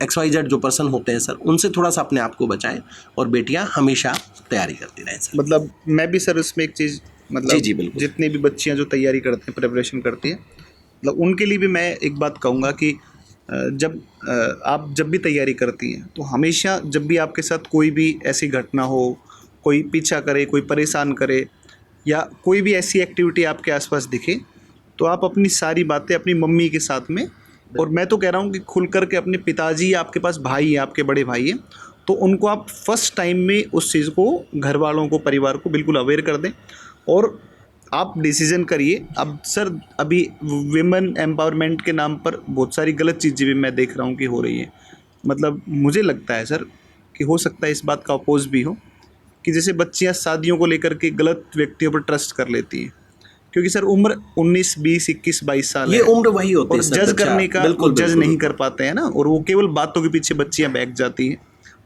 XYZ जो पर्सन होते हैं सर, उनसे थोड़ा सा अपने आप को बचाएं और बेटियां हमेशा तैयारी करती रहें सर। मतलब मैं भी सर इसमें एक चीज़ मतलब जी बिल्कुल। जितनी भी बच्चियां जो तैयारी करती हैं, प्रिपरेशन करती हैं, मतलब उनके लिए भी मैं एक बात कहूँगा कि आप जब भी तैयारी करती हैं तो हमेशा जब भी आपके साथ कोई भी ऐसी घटना हो, कोई पीछा करे, कोई परेशान करे या कोई भी ऐसी एक्टिविटी आपके आसपास दिखे, तो आप अपनी सारी बातें अपनी मम्मी के साथ में, और मैं तो कह रहा हूँ कि खुल कर के अपने पिताजी, आपके पास भाई है, आपके बड़े भाई हैं, तो उनको आप फर्स्ट टाइम में उस चीज़ को घर वालों को, परिवार को बिल्कुल अवेयर कर दें और आप डिसीज़न करिए। अब सर अभी विमेन एम्पावरमेंट के नाम पर बहुत सारी गलत चीज़ें भी मैं देख रहा हूँ कि हो रही हैं। मतलब मुझे लगता है सर कि हो सकता है इस बात का अपोज भी हो कि जैसे बच्चियाँ शादियों को लेकर के गलत व्यक्तियों पर ट्रस्ट कर लेती हैं, क्योंकि सर उम्र 19, 20, 21, 22 साल ये है, उम्र वही होती और है सर, जज करने का बिल्कुल जज बिल्कुल नहीं कर पाते हैं ना, और वो केवल बातों के पीछे बच्चियां बैठ जाती हैं।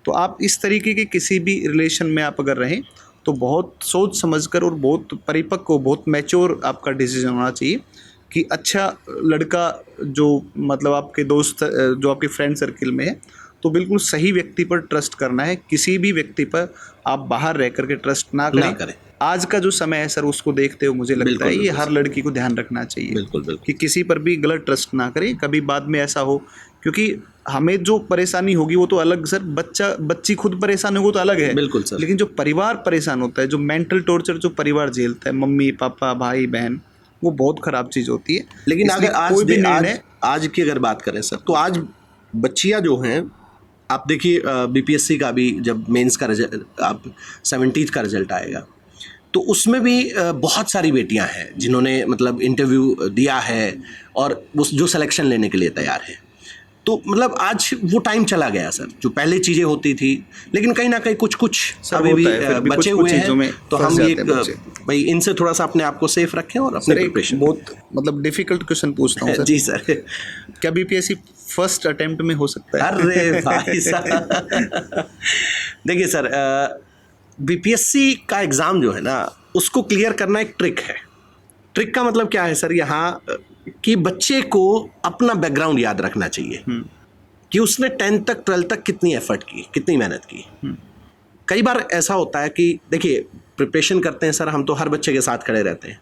तो आप इस तरीके के किसी भी रिलेशन में आप अगर रहें तो बहुत सोच समझकर और बहुत परिपक्व, बहुत मैच्योर आपका डिसीजन होना चाहिए कि अच्छा लड़का जो मतलब आपके दोस्त, जो आपके फ्रेंड सर्किल में है, तो बिल्कुल सही व्यक्ति पर ट्रस्ट करना है। किसी भी व्यक्ति पर आप बाहर रह करके ट्रस्ट ना करें। आज का जो समय है सर, उसको देखते हुए मुझे लगता है ये हर लड़की को ध्यान रखना चाहिए, बिल्कुल कि किसी पर भी गलत ट्रस्ट ना करें, कभी बाद में ऐसा हो, क्योंकि हमें जो परेशानी होगी वो तो अलग सर, बच्ची खुद परेशान होगी तो अलग है, बिल्कुल सर, लेकिन जो परिवार परेशान होता है, जो मेंटल टॉर्चर जो परिवार झेलता है, मम्मी पापा भाई बहन, वो बहुत ख़राब चीज़ होती है। लेकिन अगर आज की अगर बात करें सर, तो आज बच्चियां जो हैं, आप देखिए बीपीएससी का भी जब मेंस का रिजल्ट, आप 17th का रिजल्ट आएगा, तो उसमें भी बहुत सारी बेटियां हैं जिन्होंने मतलब इंटरव्यू दिया है और उस जो सिलेक्शन लेने के लिए तैयार है। तो मतलब आज वो टाइम चला गया सर, जो पहले चीज़ें होती थी, लेकिन कहीं ना कहीं कुछ अभी भी बचे हुए हैं। तो हम ये भाई इनसे थोड़ा सा अपने आप को सेफ रखें और अपने प्रिपरेशन। बहुत मतलब डिफिकल्ट क्वेश्चन पूछता हूँ सर। जी सर, क्या बीपीएससी फर्स्ट अटेम्प्ट में हो सकता है? अरे भाई साहब देखिए सर, बीपीएससी का एग्ज़ाम जो है ना, उसको क्लियर करना एक ट्रिक है। ट्रिक का मतलब क्या है सर, यहाँ कि बच्चे को अपना बैकग्राउंड याद रखना चाहिए कि उसने 10th तक 12th तक कितनी एफर्ट की, कितनी मेहनत की। कई बार ऐसा होता है कि देखिए प्रिपरेशन करते हैं सर, हम तो हर बच्चे के साथ खड़े रहते हैं,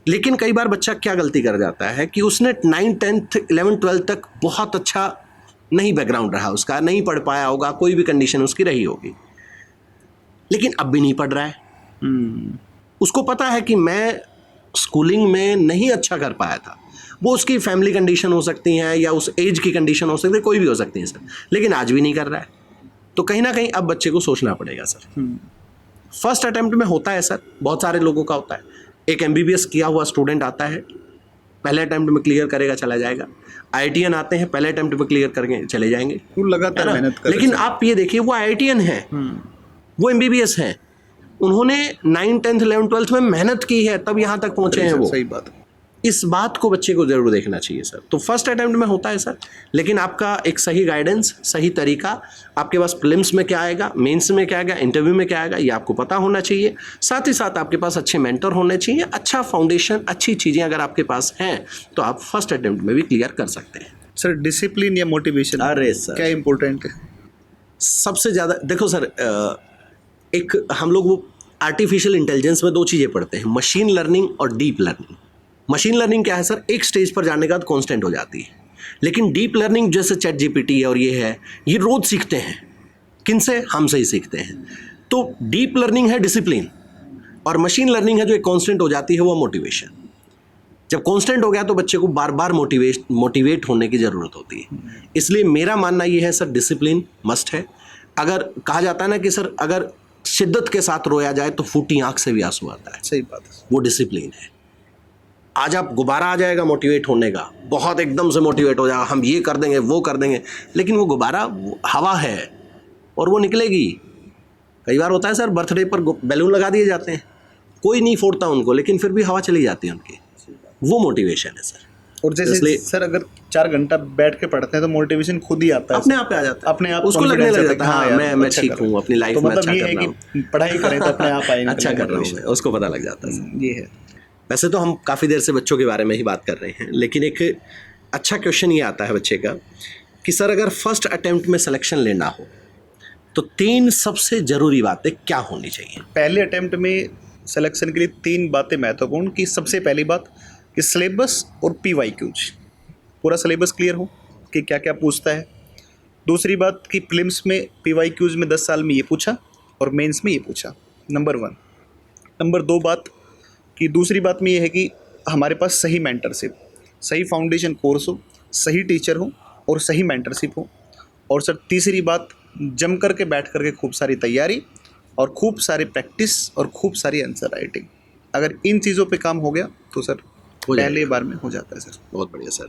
लेकिन कई बार बच्चा क्या गलती कर जाता है कि उसने 9, 10th, 11th, 12th तक बहुत अच्छा नहीं बैकग्राउंड रहा उसका, नहीं पढ़ पाया होगा, कोई भी कंडीशन उसकी रही होगी, लेकिन अब भी नहीं पढ़ रहा है। उसको पता है कि मैं स्कूलिंग में नहीं अच्छा कर पाया था, वो उसकी फैमिली कंडीशन हो सकती है या उस एज की कंडीशन हो सकती है, कोई भी हो सकती है सर, लेकिन आज भी नहीं कर रहा है। तो कहीं ना कहीं अब बच्चे को सोचना पड़ेगा सर। फर्स्ट अटेम्प्ट में होता है सर, बहुत सारे लोगों का होता है। एक MBBS किया हुआ स्टूडेंट आता है, पहले अटेम्प्ट में क्लियर करेगा, चला जाएगा। IITian आते हैं, पहले अटेम्प्ट में क्लियर करके चले जाएंगे, वो लगातार मेहनत कर। लेकिन आप ये देखिए वो IITian है, वो MBBS है, उन्होंने 9, 10th, 11th, 12th में मेहनत की है, तब यहाँ तक पहुंचे हैं वो। सही बात है। इस बात को बच्चे को जरूर देखना चाहिए सर। तो फर्स्ट अटेम्प्ट में होता है सर, लेकिन आपका एक सही गाइडेंस, सही तरीका, आपके पास प्रीलिम्स में क्या आएगा, मेंस में क्या आएगा, इंटरव्यू में क्या आएगा, ये आपको पता होना चाहिए। साथ ही साथ आपके पास अच्छे मेंटर होने चाहिए, अच्छा फाउंडेशन, अच्छी चीज़ें अगर आपके पास हैं तो आप फर्स्ट अटेम्प्ट में भी क्लियर कर सकते हैं। सर डिसिप्लिन या मोटिवेशन, अरे सर क्या इम्पोर्टेंट है? सबसे ज़्यादा देखो सर, एक हम लोग वो आर्टिफिशियल इंटेलिजेंस में 2 चीज़ें पढ़ते हैं, मशीन लर्निंग और डीप लर्निंग। मशीन लर्निंग क्या है सर, एक स्टेज पर जाने के बाद कांस्टेंट हो जाती है, लेकिन डीप लर्निंग जैसे ChatGPT है और ये है, ये रोज सीखते हैं। किनसे? हमसे ही सीखते हैं। तो डीप लर्निंग है डिसिप्लिन, और मशीन लर्निंग है जो एक कांस्टेंट हो जाती है, वो मोटिवेशन। जब कांस्टेंट हो गया तो बच्चे को बार बार मोटिवेट होने की ज़रूरत होती है। इसलिए मेरा मानना ये है सर, डिसिप्लिन मस्ट है। अगर कहा जाता है ना कि सर अगर शिद्दत के साथ रोया जाए तो फूटी आंख से भी आंसू आता है, सही बात है। वो डिसिप्लिन है। आज आप गुब्बारा आ जाएगा मोटिवेट होने का, बहुत एकदम से मोटिवेट हो जाएगा, हम ये कर देंगे वो कर देंगे, लेकिन वो गुब्बारा हवा है और वो निकलेगी। कई बार होता है सर, बर्थडे पर बैलून लगा दिए जाते हैं, कोई नहीं फोड़ता उनको, लेकिन फिर भी हवा चली जाती है उनकी, वो मोटिवेशन है सर। और जैसे सर अगर 4 घंटा बैठ के पढ़ते हैं तो मोटिवेशन खुद ही आता है, अपने आप पे आ जाता है, अपने आप उसको लगने लग जाता है हाँ मैं अच्छा ठीक हूँ, अपनी लाइफ में अच्छा कर रहा हूँ, पढ़ाई करें तो अपने आप आएंगे, अच्छा कर रहा हूँ, उसको पता लग जाता है सर। ये है। वैसे तो हम काफ़ी देर से बच्चों के बारे में ही बात कर रहे हैं, लेकिन एक अच्छा क्वेश्चन ये आता है बच्चे का कि सर अगर फर्स्ट अटेम्प्ट में सिलेक्शन लेना हो तो 3 सबसे ज़रूरी बातें क्या होनी चाहिए? पहले अटेम्प्ट में सिलेक्शन के लिए 3 बातें महत्वपूर्ण, कि सबसे पहली बात कि सिलेबस और PYQs, पूरा सिलेबस क्लियर हो कि क्या क्या पूछता है। दूसरी बात कि प्रीलिम्स में PYQs में 10 साल में ये पूछा और मेंस में ये पूछा, नंबर 1। नंबर 2 बात कि दूसरी बात में ये है कि हमारे पास सही मेंटरशिप, सही फाउंडेशन कोर्स हो, सही टीचर हो और सही मेंटरशिप हो। और सर तीसरी बात, जम करके बैठ करके खूब सारी तैयारी और खूब सारी प्रैक्टिस और खूब सारी आंसर राइटिंग। अगर इन चीज़ों पे काम हो गया तो सर पहले बार में हो जाता है सर। बहुत बढ़िया सर।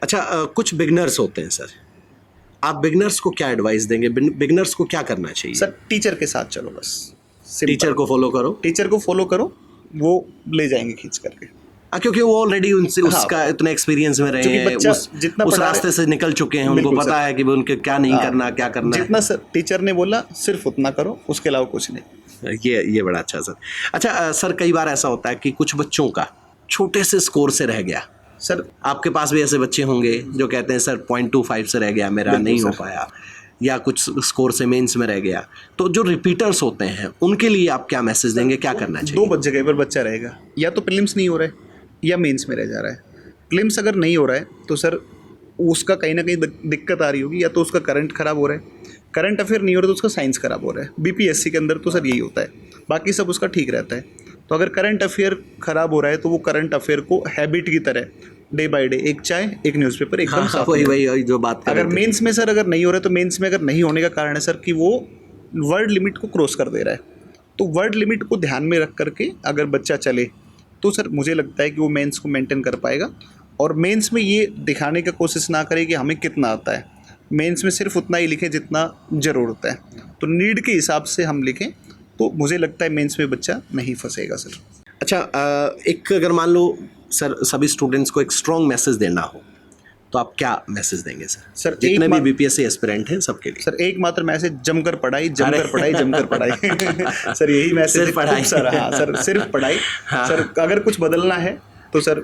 अच्छा, कुछ बिगनर्स होते हैं सर, आप बिगनर्स को क्या एडवाइस देंगे? बिगनर्स को क्या करना चाहिए? सर टीचर के साथ चलो, बस टीचर को फॉलो करो, टीचर को फॉलो करो, वो ले जाएंगे खींच करके। क्योंकि वो ऑलरेडी उनसे उसका इतना एक्सपीरियंस में रहे हैं, उस रास्ते से निकल चुके हैं, उनको पता है कि उनके क्या नहीं करना, क्या करना है। जितना सर टीचर ने बोला सिर्फ उतना करो, उसके अलावा कुछ नहीं। ये बड़ा अच्छा सर। अच्छा सर, कई बार ऐसा होता है कि कुछ बच्चों का छोटे से स्कोर से रह गया। सर आपके पास भी ऐसे बच्चे होंगे जो कहते हैं सर 0.25 से रह गया मेरा, नहीं हो पाया, या कुछ स्कोर से मेंस में रह गया। तो जो रिपीटर्स होते हैं उनके लिए आप क्या मैसेज देंगे, क्या करना चाहिए? 2 जगह पर बच्चा रहेगा, या तो प्रीलिम्स नहीं हो रहा है या मेंस में रह जा रहा है। प्रीलिम्स अगर नहीं हो रहा है तो सर उसका कहीं ना कहीं दिक्कत आ रही होगी, या तो उसका करंट खराब हो रहा है, करंट अफेयर नहीं हो रहा तो उसका साइंस खराब हो रहा है। BPSC के अंदर तो सर यही होता है, बाकी सब उसका ठीक रहता है। तो अगर करंट अफेयर खराब हो रहा है तो वो करंट अफेयर को हैबिट की तरह डे बाय डे, एक चाय एक न्यूज़पेपर एकदम साफ। वही जो बात अगर मेंस में सर अगर नहीं हो रहा है तो मेंस में अगर नहीं होने का कारण है सर कि वो वर्ड लिमिट को क्रॉस कर दे रहा है। तो वर्ड लिमिट को ध्यान में रख करके अगर बच्चा चले तो सर मुझे लगता है कि वो मेंस को मेंटेन कर पाएगा। और मेंस में ये दिखाने का कोशिश ना करे कि हमें कितना आता है, मेंस में सिर्फ उतना ही लिखें जितना ज़रूरत है। तो नीड के हिसाब से हम लिखें तो मुझे लगता है मेंस में बच्चा नहीं फंसेगा सर। अच्छा, एक अगर मान लो सर सभी स्टूडेंट्स को एक स्ट्रॉन्ग मैसेज देना हो तो आप क्या मैसेज देंगे सर? सर जितने भी BPSC एस्पिरेंट हैं सबके लिए सर एकमात्र मैसेज, जमकर पढ़ाई, जमकर पढ़ाई, जमकर पढ़ाई। सर यही मैसेज है खूब सारा। हाँ सर, सिर्फ पढ़ाई। सर अगर कुछ बदलना है तो सर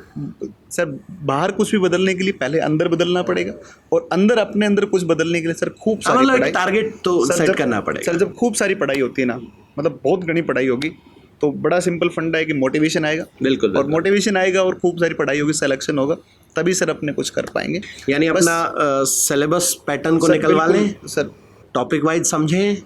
बाहर कुछ भी बदलने के लिए पहले अंदर बदलना पड़ेगा, और अंदर अपने अंदर कुछ बदलने के लिए सर खूब सारी पढ़ाई, टारगेट तो सेट करना पड़ेगा। सर जब खूब सारी पढ़ाई होती है ना, मतलब बहुत घनी पढ़ाई होगी, तो बड़ा सिंपल फंडा है कि मोटिवेशन आएगा, बिल्कुल और बिल्कुल। मोटिवेशन आएगा और खूब सारी पढ़ाई होगी, सिलेक्शन होगा, तभी सर अपने कुछ कर पाएंगे। यानी बस- अपना सिलेबस पैटर्न को सर, निकलवा लें, बिल्कुल सर, टॉपिक वाइज समझें,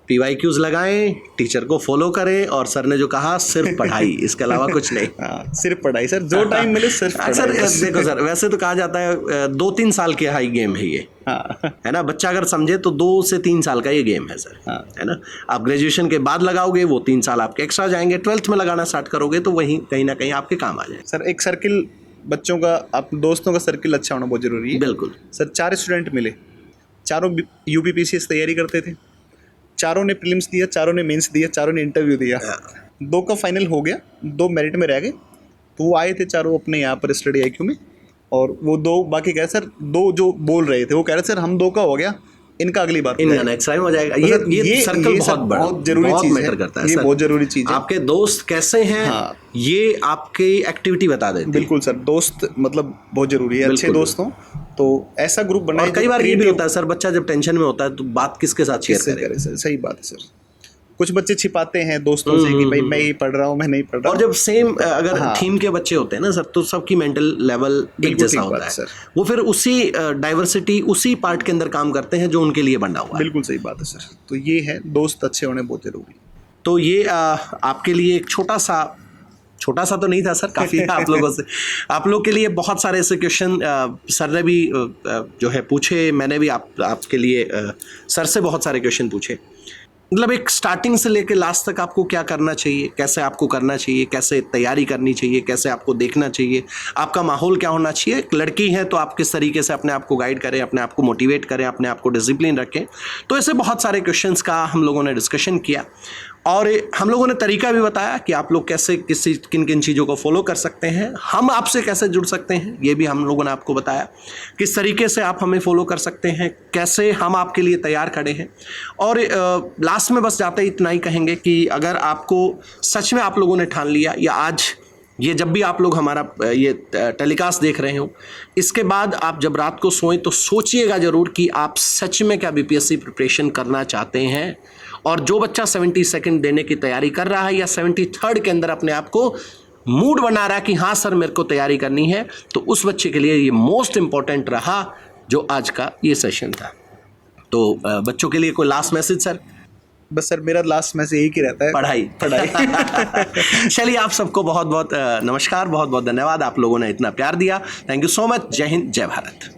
PYQs लगाएं, टीचर को फॉलो करें, और सर ने जो कहा सिर्फ पढ़ाई, इसके अलावा कुछ नहीं। हाँ, सिर्फ पढ़ाई सर, जो टाइम मिले सिर्फ अक्सर पढ़ाई बस। देखो सर, वैसे तो कहा जाता है 2-3 साल के हाई गेम है ये, हाँ, है ना। बच्चा अगर समझे तो 2 से 3 साल का ये गेम है सर, हाँ। है ना। आप ग्रेजुएशन के बाद लगाओगे, वो 3 साल आपके एक्स्ट्रा जाएंगे, 12th में लगाना स्टार्ट करोगे तो वहीं कहीं ना कहीं आपके काम आ जाए। सर एक सर्किल बच्चों का, आप दोस्तों का सर्किल अच्छा होना बहुत जरूरी है। बिल्कुल। सर 4 स्टूडेंट मिले, चारों UPPCS तैयारी करते थे, चारों ने प्रीलिम्स दिया, चारों ने मेंस दिया, चारों ने इंटरव्यू दिया, 2 का फाइनल हो गया, 2 मेरिट में रह गए। तो वो आए थे चारों अपने यहाँ पर स्टडी IQ में, और वो 2 बाकी कह सर 2 जो बोल रहे थे वो कह रहे सर हम 2 का हो गया, इनका अगली बार इनका नेक्स्ट टाइम हो जाएगा। तो सर, ये सर्कल सर बहुत बड़ा, बहुत जरूरी बहुत चीज मैटर है, करता है ये सर। बहुत जरूरी चीज है। आपके दोस्त कैसे हैं, हाँ। ये आपकी एक्टिविटी बता देते हैं। बिल्कुल सर, दोस्त मतलब बहुत जरूरी है, अच्छे बिल्कुल। दोस्त हों तो ऐसा ग्रुप बनाए। और कई बार ये भी होता है सर, बच्चा जब टेंशन में होता है तो बात किसके साथ शेयर किससे करे। करे सर, सही बात है सर। कुछ बच्चे छिपाते हैं दोस्तों से कि भाई मैं ही पढ़ रहा हूँ, मैं नहीं पढ़ रहा और हूँ। जब सेम अगर हाँ। थीम के बच्चे होते हैं ना सर, तो सबकी मेंटल लेवल एक बिल्कुल जैसा ठीक होता बात है सर। वो फिर उसी डाइवर्सिटी, उसी पार्ट के अंदर काम करते हैं जो उनके लिए बना हुआ है। बिल्कुल सही बात है सर। तो ये है, दोस्त अच्छे होने बहुत जरूरी है। तो ये आपके लिए एक छोटा सा तो नहीं था सर, काफ़ी आप लोगों से, आप लोग के लिए बहुत सारे ऐसे क्वेश्चन सर ने भी जो है पूछे, मैंने भी आपके लिए सर से बहुत सारे क्वेश्चन पूछे। मतलब एक स्टार्टिंग से लेकर लास्ट तक आपको क्या करना चाहिए, कैसे आपको करना चाहिए, कैसे तैयारी करनी चाहिए, कैसे आपको देखना चाहिए, आपका माहौल क्या होना चाहिए। एक लड़की है तो आप किस तरीके से अपने आप को गाइड करें, अपने आप को मोटिवेट करें, अपने आप को डिसिप्लिन रखें। तो ऐसे बहुत सारे क्वेश्चंस का हम लोगों ने डिस्कशन किया, और हम लोगों ने तरीका भी बताया कि आप लोग कैसे किन किन चीज़ों को फॉलो कर सकते हैं, हम आपसे कैसे जुड़ सकते हैं, ये भी हम लोगों ने आपको बताया। किस तरीके से आप हमें फॉलो कर सकते हैं, कैसे हम आपके लिए तैयार खड़े हैं। और लास्ट में बस जाते ही इतना ही कहेंगे कि अगर आपको सच में आप लोगों ने ठान लिया, या आज ये जब भी आप लोग हमारा ये टेलीकास्ट देख रहे हो, इसके बाद आप जब रात को सोएं तो सोचिएगा ज़रूर कि आप सच में क्या BPSC प्रिपरेशन करना चाहते हैं। और जो बच्चा 72nd देने की तैयारी कर रहा है, या 73rd के अंदर अपने आप को मूड बना रहा है कि हाँ सर मेरे को तैयारी करनी है, तो उस बच्चे के लिए ये मोस्ट इम्पॉर्टेंट रहा जो आज का ये सेशन था। तो बच्चों के लिए कोई लास्ट मैसेज सर? बस सर मेरा लास्ट मैसेज यही की रहता है, पढ़ाई। चलिए, आप सबको बहुत बहुत नमस्कार, बहुत बहुत धन्यवाद, आप लोगों ने इतना प्यार दिया। Thank you so much. जय हिंद, जय भारत।